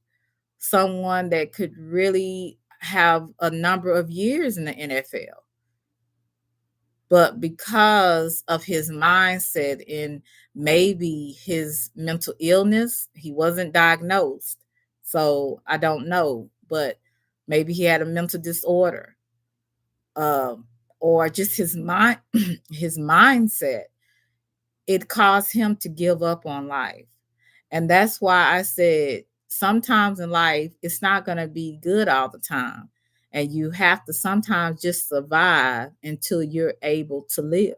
someone that could really have a number of years in the NFL. But because of his mindset and maybe his mental illness, he wasn't diagnosed. So I don't know, but maybe he had a mental disorder, um, or just his mind, his mindset. It caused him to give up on life. And that's why I said sometimes in life, it's not going to be good all the time. And you have to sometimes just survive until you're able to live.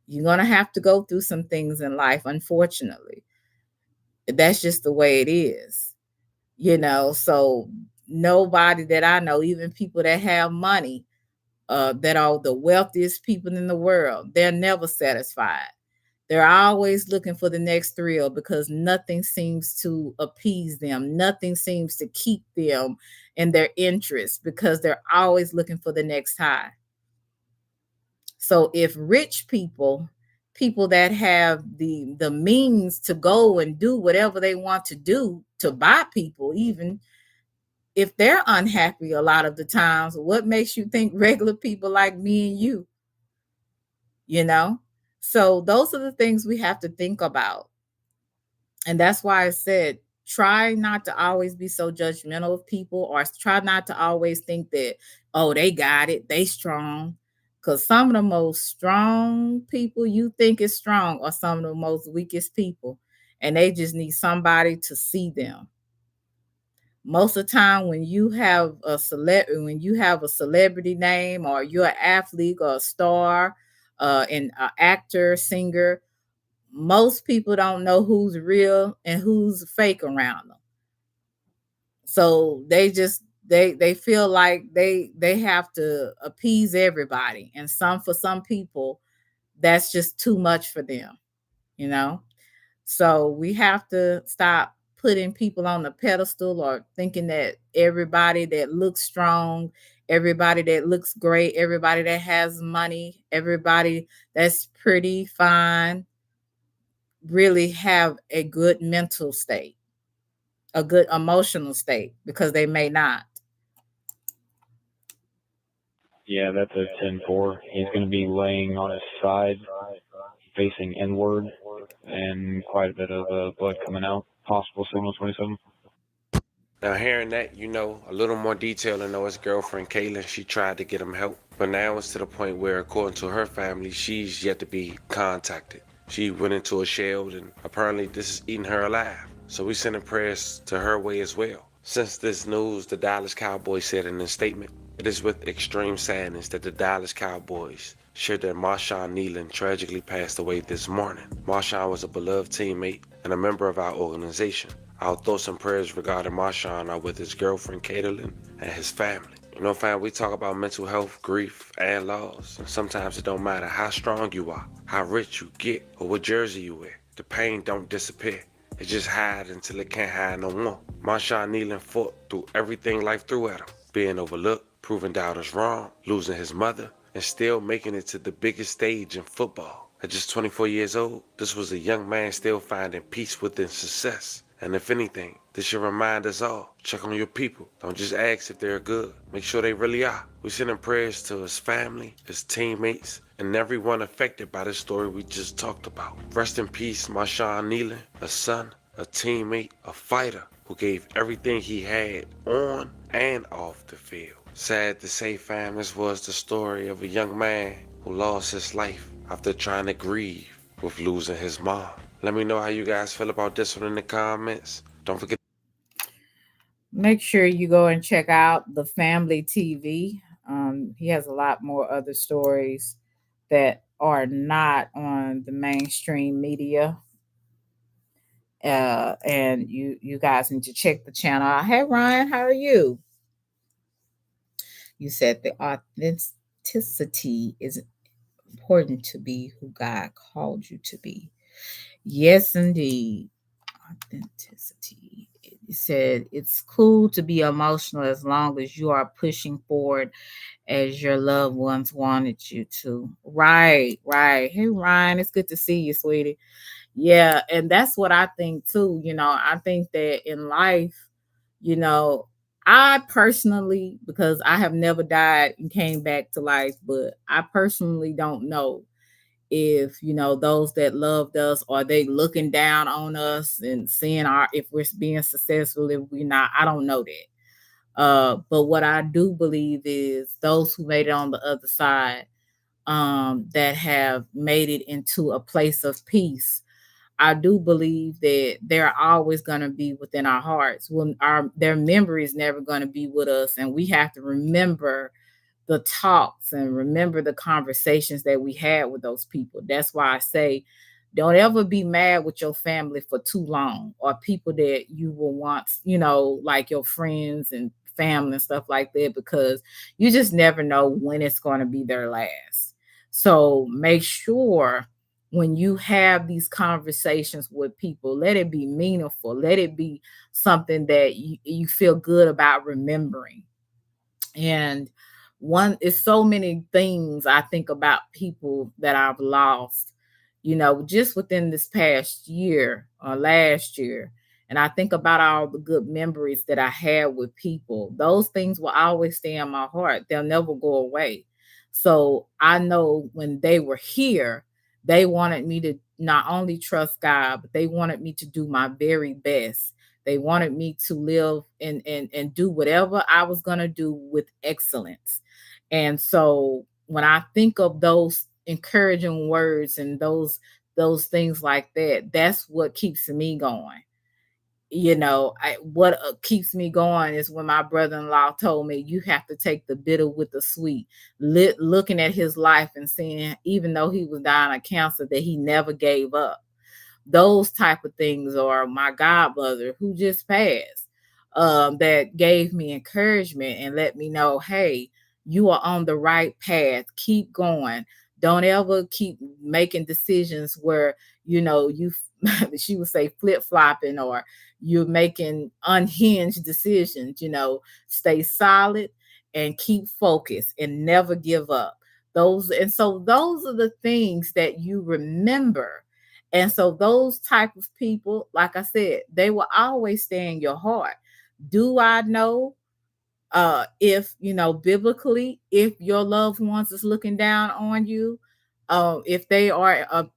You're going to have to go through some things in life, unfortunately. That's just the way it is, you know. So, nobody that I know, even people that have money, that are the wealthiest people in the world, they're never satisfied. They're always looking for the next thrill because nothing seems to appease them. Nothing seems to keep them in their interest because they're always looking for the next high. So if rich people, people that have the means to go and do whatever they want to do to buy people, even if they're unhappy a lot of the times, what makes you think regular people like me and you know? So those are the things we have to think about. And that's why I said, try not to always be so judgmental of people, or try not to always think that, oh, they got it, they strong. Because some of the most strong people you think is strong are some of the most weakest people. And they just need somebody to see them. Most of the time when you have a celebrity name, or you're an athlete or a star, an actor, singer, most people don't know who's real and who's fake around them. So they feel like they have to appease everybody. And for some people, that's just too much for them, you know? So we have to stop putting people on the pedestal, or thinking that everybody that looks strong, everybody that looks great, everybody that has money, everybody that's pretty fine, really have a good mental state, a good emotional state, because they may not. Yeah, that's a 10-4. He's going to be laying on his side, facing inward, and quite a bit of blood coming out. Possible signal 27. Now, hearing that, you know, a little more detail to know his girlfriend, Kayla, she tried to get him help. But now it's to the point where, according to her family, she's yet to be contacted. She went into a shell, and apparently this is eating her alive. So we sending prayers to her way as well. Since this news, the Dallas Cowboys said in a statement, it is with extreme sadness that the Dallas Cowboys shared that Marshawn Kneeland tragically passed away this morning. Marshawn was a beloved teammate and a member of our organization. Our thoughts and prayers regarding Marshawn are with his girlfriend, Caitlin, and his family. You know, fam, we talk about mental health, grief, and loss. And sometimes it don't matter how strong you are, how rich you get, or what jersey you wear. The pain don't disappear. It just hides until it can't hide no more. Marshawn Kneeland fought through everything life threw at him. Being overlooked, proving doubters wrong, losing his mother, and still making it to the biggest stage in football. At just 24 years old, this was a young man still finding peace within success. And if anything, this should remind us all, check on your people. Don't just ask if they're good. Make sure they really are. We sending prayers to his family, his teammates, and everyone affected by the story we just talked about. Rest in peace, Marshawn Kneeland, a son, a teammate, a fighter who gave everything he had on and off the field. Sad to say, fam, this was the story of a young man who lost his life after trying to grieve with losing his mom. Let me know how you guys feel about this one in the comments. Don't forget. Make sure you go and check out the Family TV. He has a lot more other stories that are not on the mainstream media. And you guys need to check the channel out. Hey Ryan, how are you? You said the authenticity is important to be who God called you to be. Yes, indeed. Authenticity. It said it's cool to be emotional as long as you are pushing forward as your loved ones wanted you to. Right, right. Hey, Ryan, it's good to see you, sweetie. Yeah, and that's what I think too. I think that in life, you know, I personally, because I have never died and came back to life, but I personally don't know if those that loved us, are they looking down on us and seeing our if we're being successful, if we're not. I don't know that. But what I do believe is those who made it on the other side, that have made it into a place of peace, I do believe that they're always going to be within our hearts. When their memory is never going to be with us, and we have to remember the talks and remember the conversations that we had with those people. That's why I say, don't ever be mad with your family for too long, or people that you will once, like your friends and family and stuff like that, because you just never know when it's going to be their last. So make sure when you have these conversations with people, let it be meaningful. Let it be something that you feel good about remembering. And one is so many things I think about people that I've lost, just within this past year or last year. And I think about all the good memories that I had with people. Those things will always stay in my heart. They'll never go away. So I know when they were here, they wanted me to not only trust God, but they wanted me to do my very best. They wanted me to live and do whatever I was going to do with excellence. And so when I think of those encouraging words and those things like that, that's what keeps me going. What keeps me going is when my brother-in-law told me, you have to take the bitter with the sweet. Looking at his life and seeing, even though he was dying of cancer, that he never gave up. Those type of things. Or my godmother who just passed, that gave me encouragement and let me know, hey, you are on the right path, keep going. Don't ever keep making decisions where you she would say flip-flopping, or you're making unhinged decisions. Stay solid and keep focused and never give up. Those are the things that you remember. And so those type of people, like I said, they will always stay in your heart. Do I know, if biblically, if your loved ones is looking down on you, if they are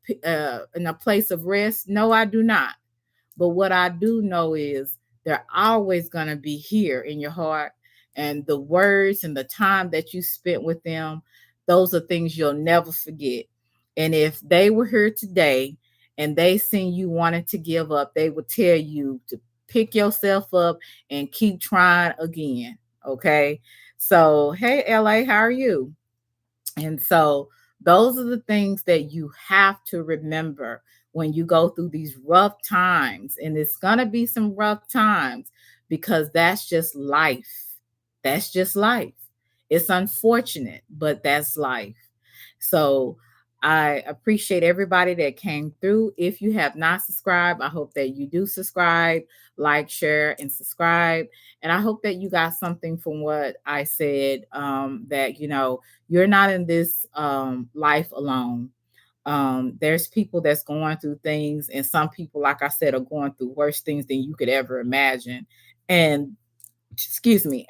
in a place of rest? No, I do not. But what I do know is they're always going to be here in your heart. And the words and the time that you spent with them, those are things you'll never forget. And if they were here today and they seen you wanted to give up, they would tell you to pick yourself up and keep trying again. Okay. So, hey, LA, how are you? And so those are the things that you have to remember when you go through these rough times. And it's going to be some rough times, because that's just life. That's just life. It's unfortunate, but that's life. So I appreciate everybody that came through. If you have not subscribed, I hope that you do subscribe, like, share, and subscribe. And I hope that you got something from what I said, that, you're not in this life alone. There's people that's going through things, and some people, like I said, are going through worse things than you could ever imagine. And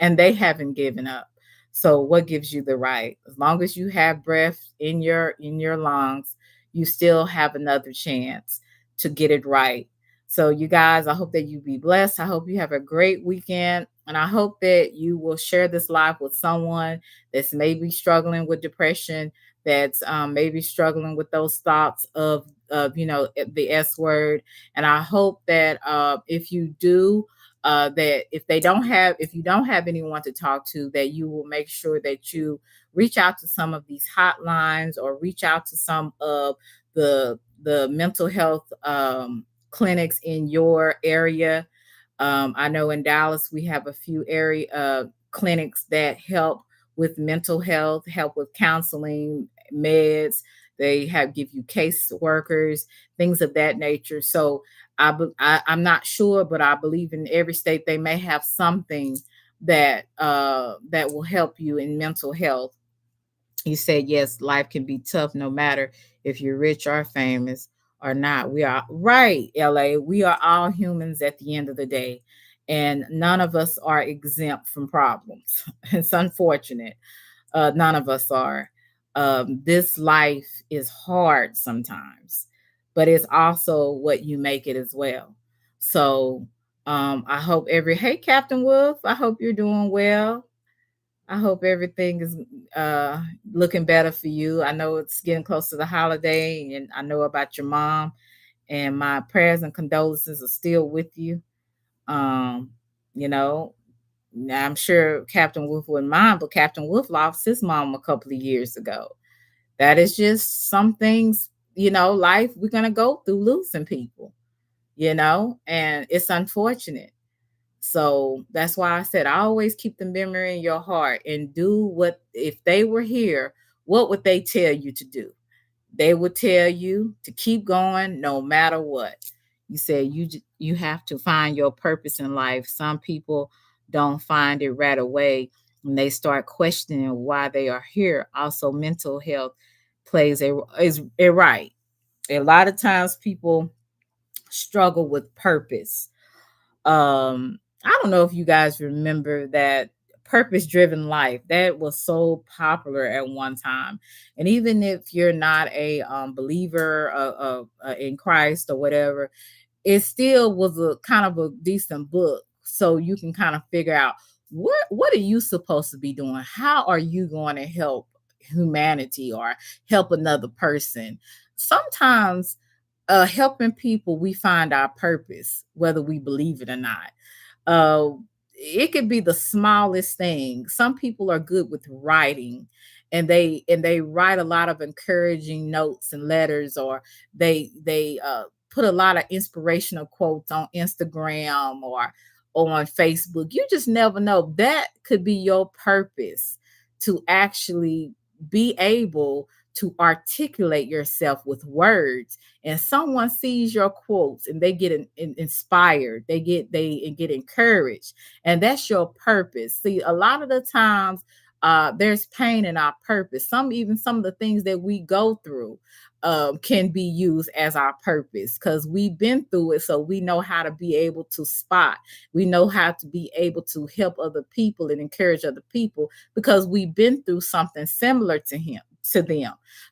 and they haven't given up. So what gives you the right? As long as you have breath in your lungs, you still have another chance to get it right. So you guys, I hope that you be blessed. I hope you have a great weekend, and I hope that you will share this live with someone that's maybe struggling with depression, that's maybe struggling with those thoughts of the S word. And I hope that if you do, that if you don't have anyone to talk to, that you will make sure that you reach out to some of these hotlines, or reach out to some of the mental health clinics in your area. I know in Dallas we have a few area clinics that help with mental health, help with counseling, meds, They give you case workers, things of that nature. So I'm not sure, but I believe in every state they may have something that will help you in mental health. You said yes, life can be tough no matter if you're rich or famous or not. We are right, LA. We are all humans at the end of the day, and none of us are exempt from problems. It's unfortunate. None of us are. This life is hard sometimes, but it's also what you make it as well. So I hope hey, Captain Wolf, I hope you're doing well. I hope everything is looking better for you. I know it's getting close to the holiday, and I know about your mom, and my prayers and condolences are still with you. Um, you know, now, I'm sure Captain Wolf wouldn't mind, but Captain Wolf lost his mom a couple of years ago. That is just some things, life we're going to go through losing people, and it's unfortunate. So that's why I said I always keep the memory in your heart and do what, if they were here, what would they tell you to do? They would tell you to keep going no matter what. You said you have to find your purpose in life. Some people don't find it right away and they start questioning why they are here. Also, mental health plays is a right. A lot of times people struggle with purpose. I don't know if you guys remember that purpose driven life that was so popular at one time, and even if you're not a believer in Christ or whatever, it still was a kind of a decent book, so you can kind of figure out what are you supposed to be doing, how are you going to help humanity or help another person. Sometimes helping people, we find our purpose, whether we believe it or not. Uh, it could be the smallest thing. Some people are good with writing, and they write a lot of encouraging notes and letters, or they put a lot of inspirational quotes on Instagram or on Facebook. You just never know. That could be your purpose, to actually be able to articulate yourself with words, and someone sees your quotes and they get inspired, they get encouraged, and that's your purpose. See, a lot of the times there's pain in our purpose. Some of the things that we go through can be used as our purpose, because we've been through it, so we know how to be able to spot, we know how to be able to help other people and encourage other people, because we've been through something similar to them.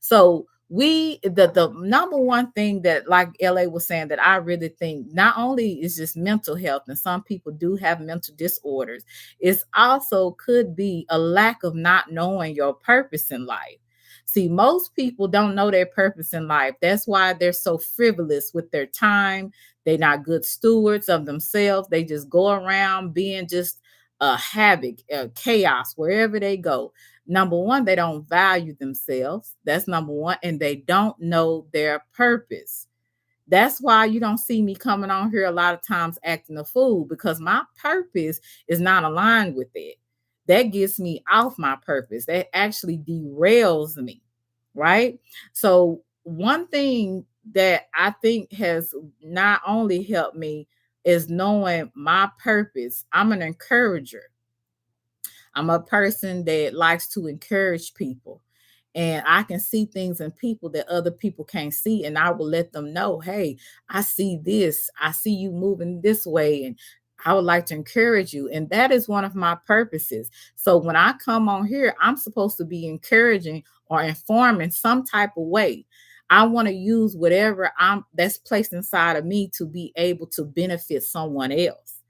So the number one thing that, like LA was saying, that I really think not only is just mental health, and some people do have mental disorders, it's also could be a lack of not knowing your purpose in life. See, most people don't know their purpose in life. That's why they're so frivolous with their time. They're not good stewards of themselves. They just go around being just a havoc, chaos wherever they go. Number one, they don't value themselves. That's number one. And they don't know their purpose. That's why you don't see me coming on here a lot of times acting a fool, because my purpose is not aligned with it. That gets me off my purpose. That actually derails me, right? So, one thing that I think has not only helped me is knowing my purpose. I'm an encourager. I'm a person that likes to encourage people. And I can see things in people that other people can't see. And I will let them know, hey, I see this. I see you moving this way. And I would like to encourage you. And that is one of my purposes. So when I come on here, I'm supposed to be encouraging or informing some type of way. I want to use whatever that's placed inside of me to be able to benefit someone else.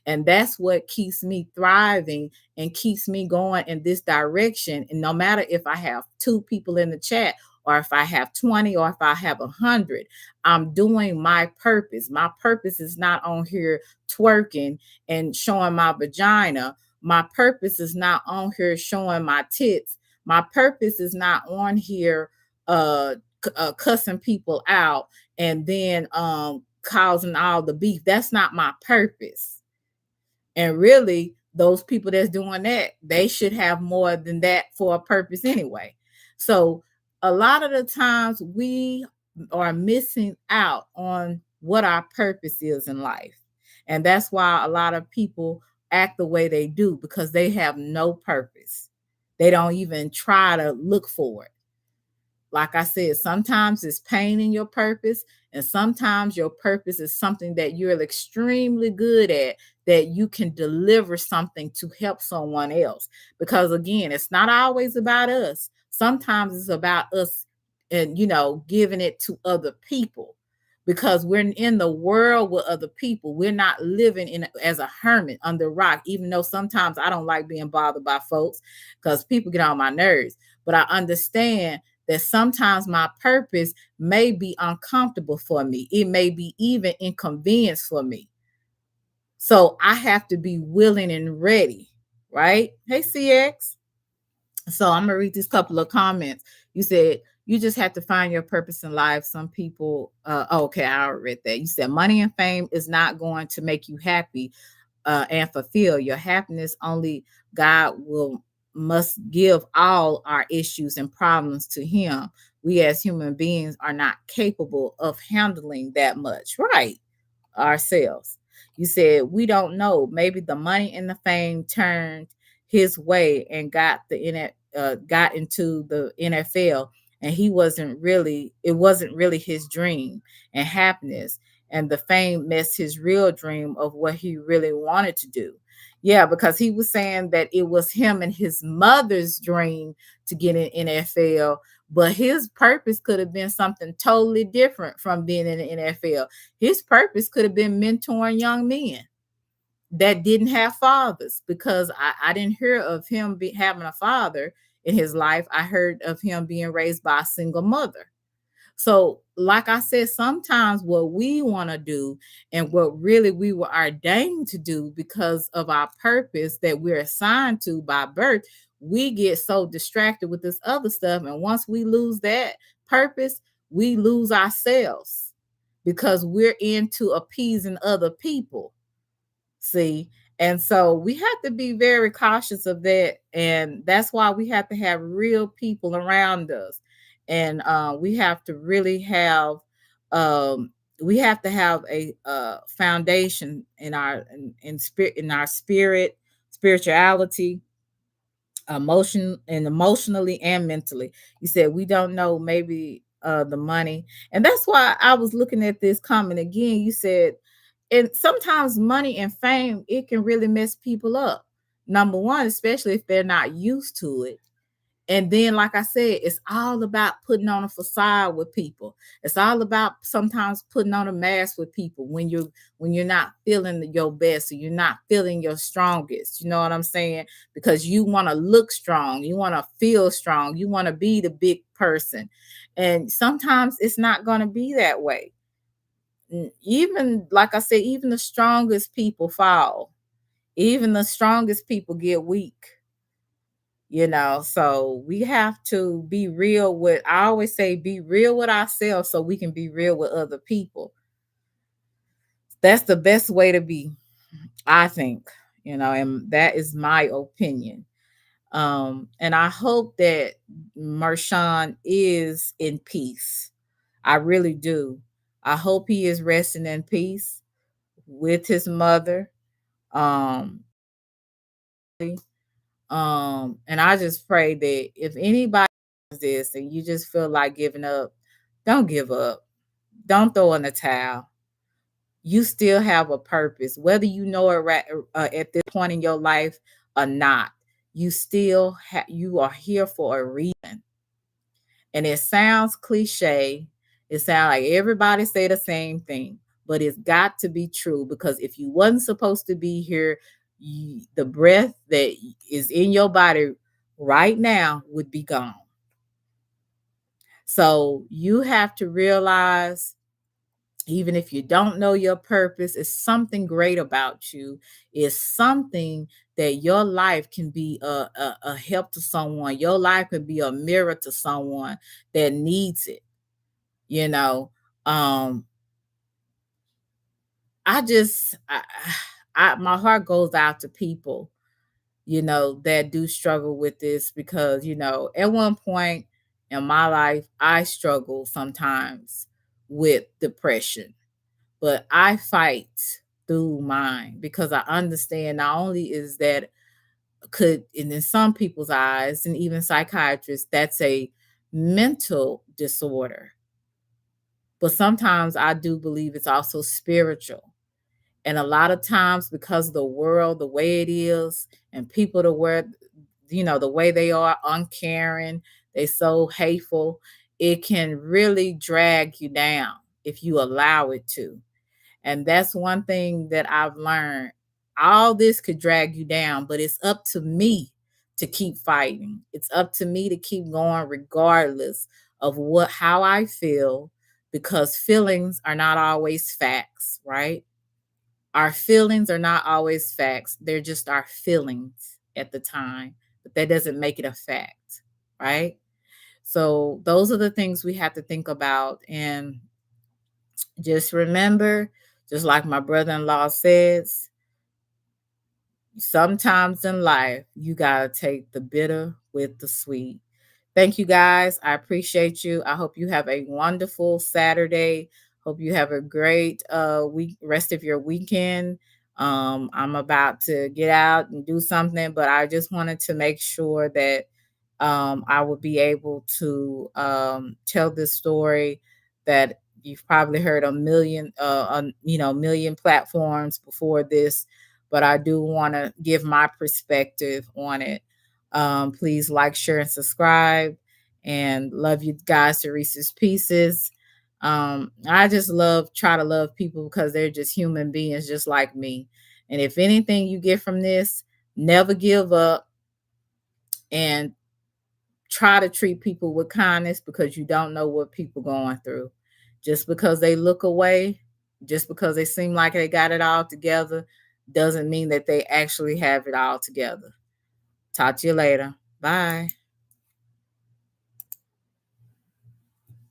And that's what keeps me thriving and keeps me going in this direction. And no matter if I have 2 people in the chat, or if I have 20, or if I have 100, I'm doing my purpose. My purpose is not on here twerking and showing my vagina. My purpose is not on here showing my tits. My purpose is not on here cussing people out and then causing all the beef. That's not my purpose. And really, those people that's doing that, they should have more than that for a purpose anyway. So a lot of the times we are missing out on what our purpose is in life. And that's why a lot of people act the way they do, because they have no purpose. They don't even try to look for it. Like I said, sometimes it's pain in your purpose, and sometimes your purpose is something that you're extremely good at, that you can deliver something to help someone else. Because again, it's not always about us. Sometimes it's about us and, giving it to other people, because we're in the world with other people. We're not living in as a hermit under a rock, even though sometimes I don't like being bothered by folks because people get on my nerves. But I understand that sometimes my purpose may be uncomfortable for me. It may be even inconvenience for me. So I have to be willing and ready, right? Hey, CX. So I'm going to read these couple of comments. You said, you just have to find your purpose in life. Some people, okay, I already read that. You said money and fame is not going to make you happy and fulfill your happiness. Only God must give all our issues and problems to him. We as human beings are not capable of handling that much, right? Ourselves. You said, we don't know. Maybe the money and the fame turned his way and got into the NFL, and it wasn't really his dream and happiness, and the fame missed his real dream of what he really wanted to do. Yeah, because he was saying that it was him and his mother's dream to get in NFL, but his purpose could have been something totally different from being in the NFL. His purpose could have been mentoring young men that didn't have fathers, because I didn't hear of him having a father in his life. I heard of him being raised by a single mother. So, like I said, sometimes what we want to do and what really we were ordained to do because of our purpose that we're assigned to by birth, we get so distracted with this other stuff. And once we lose that purpose, we lose ourselves because we're into appeasing other people. See, and so we have to be very cautious of that. And that's why we have to have real people around us. And we have to really have we have to have a foundation in our in our spirituality, emotionally and mentally. You said we don't know, maybe the money. And that's why I was looking at this comment again. You said, and sometimes money and fame, it can really mess people up. Number one, especially if they're not used to it. And then, like I said, it's all about putting on a facade with people. It's all about sometimes putting on a mask with people when you're not feeling your best, or you're not feeling your strongest. You know what I'm saying? Because you want to look strong, you want to feel strong, you want to be the big person. And sometimes it's not going to be that way. Even like I said, even the strongest people fall. Even the strongest people get weak. So we have to be real with, I always say, be real with ourselves so we can be real with other people. That's the best way to be, I think, and that is my opinion. And I hope that Marshawn is in peace. I really do. I hope he is resting in peace with his mother. Um, and I just pray that if anybody does this and you just feel like giving up, don't give up. Don't throw in the towel. You still have a purpose, whether you know it at this point in your life or not. You still you are here for a reason. And it sounds cliche. It sounds like everybody say the same thing, but it's got to be true, because if you wasn't supposed to be here, the breath that is in your body right now would be gone. So you have to realize, even if you don't know your purpose, it's something great about you. It's something that your life can be a help to someone. Your life could be a mirror to someone that needs it. I just, my heart goes out to people, that do struggle with this, because, at one point, in my life, I struggle sometimes with depression, but I fight through mine because I understand not only is that and in some people's eyes and even psychiatrists, that's a mental disorder. But sometimes I do believe it's also spiritual. And a lot of times, because of the world, the way it is, and people the way they are, uncaring, they so hateful, it can really drag you down if you allow it to. And that's one thing that I've learned. All this could drag you down, but it's up to me to keep fighting. It's up to me to keep going regardless of how I feel, because feelings are not always facts, right? Our feelings are not always facts. They're just our feelings at the time, but that doesn't make it a fact, right? So those are the things we have to think about. And just remember, just like my brother-in-law says, sometimes in life, you got to take the bitter with the sweet. Thank you, guys. I appreciate you. I hope you have a wonderful Saturday. Hope you have a great rest of your weekend. I'm about to get out and do something, but I just wanted to make sure that I would be able to tell this story that you've probably heard a million, million platforms before this, but I do want to give my perspective on it. Please like, share, and subscribe. And love you guys to Reese's Pieces. I just try to love people because they're just human beings just like me. And if anything you get from this, never give up and try to treat people with kindness, because you don't know what people going through. Just because they look away, just because they seem like they got it all together, doesn't mean that they actually have it all together. Talk to you later. Bye.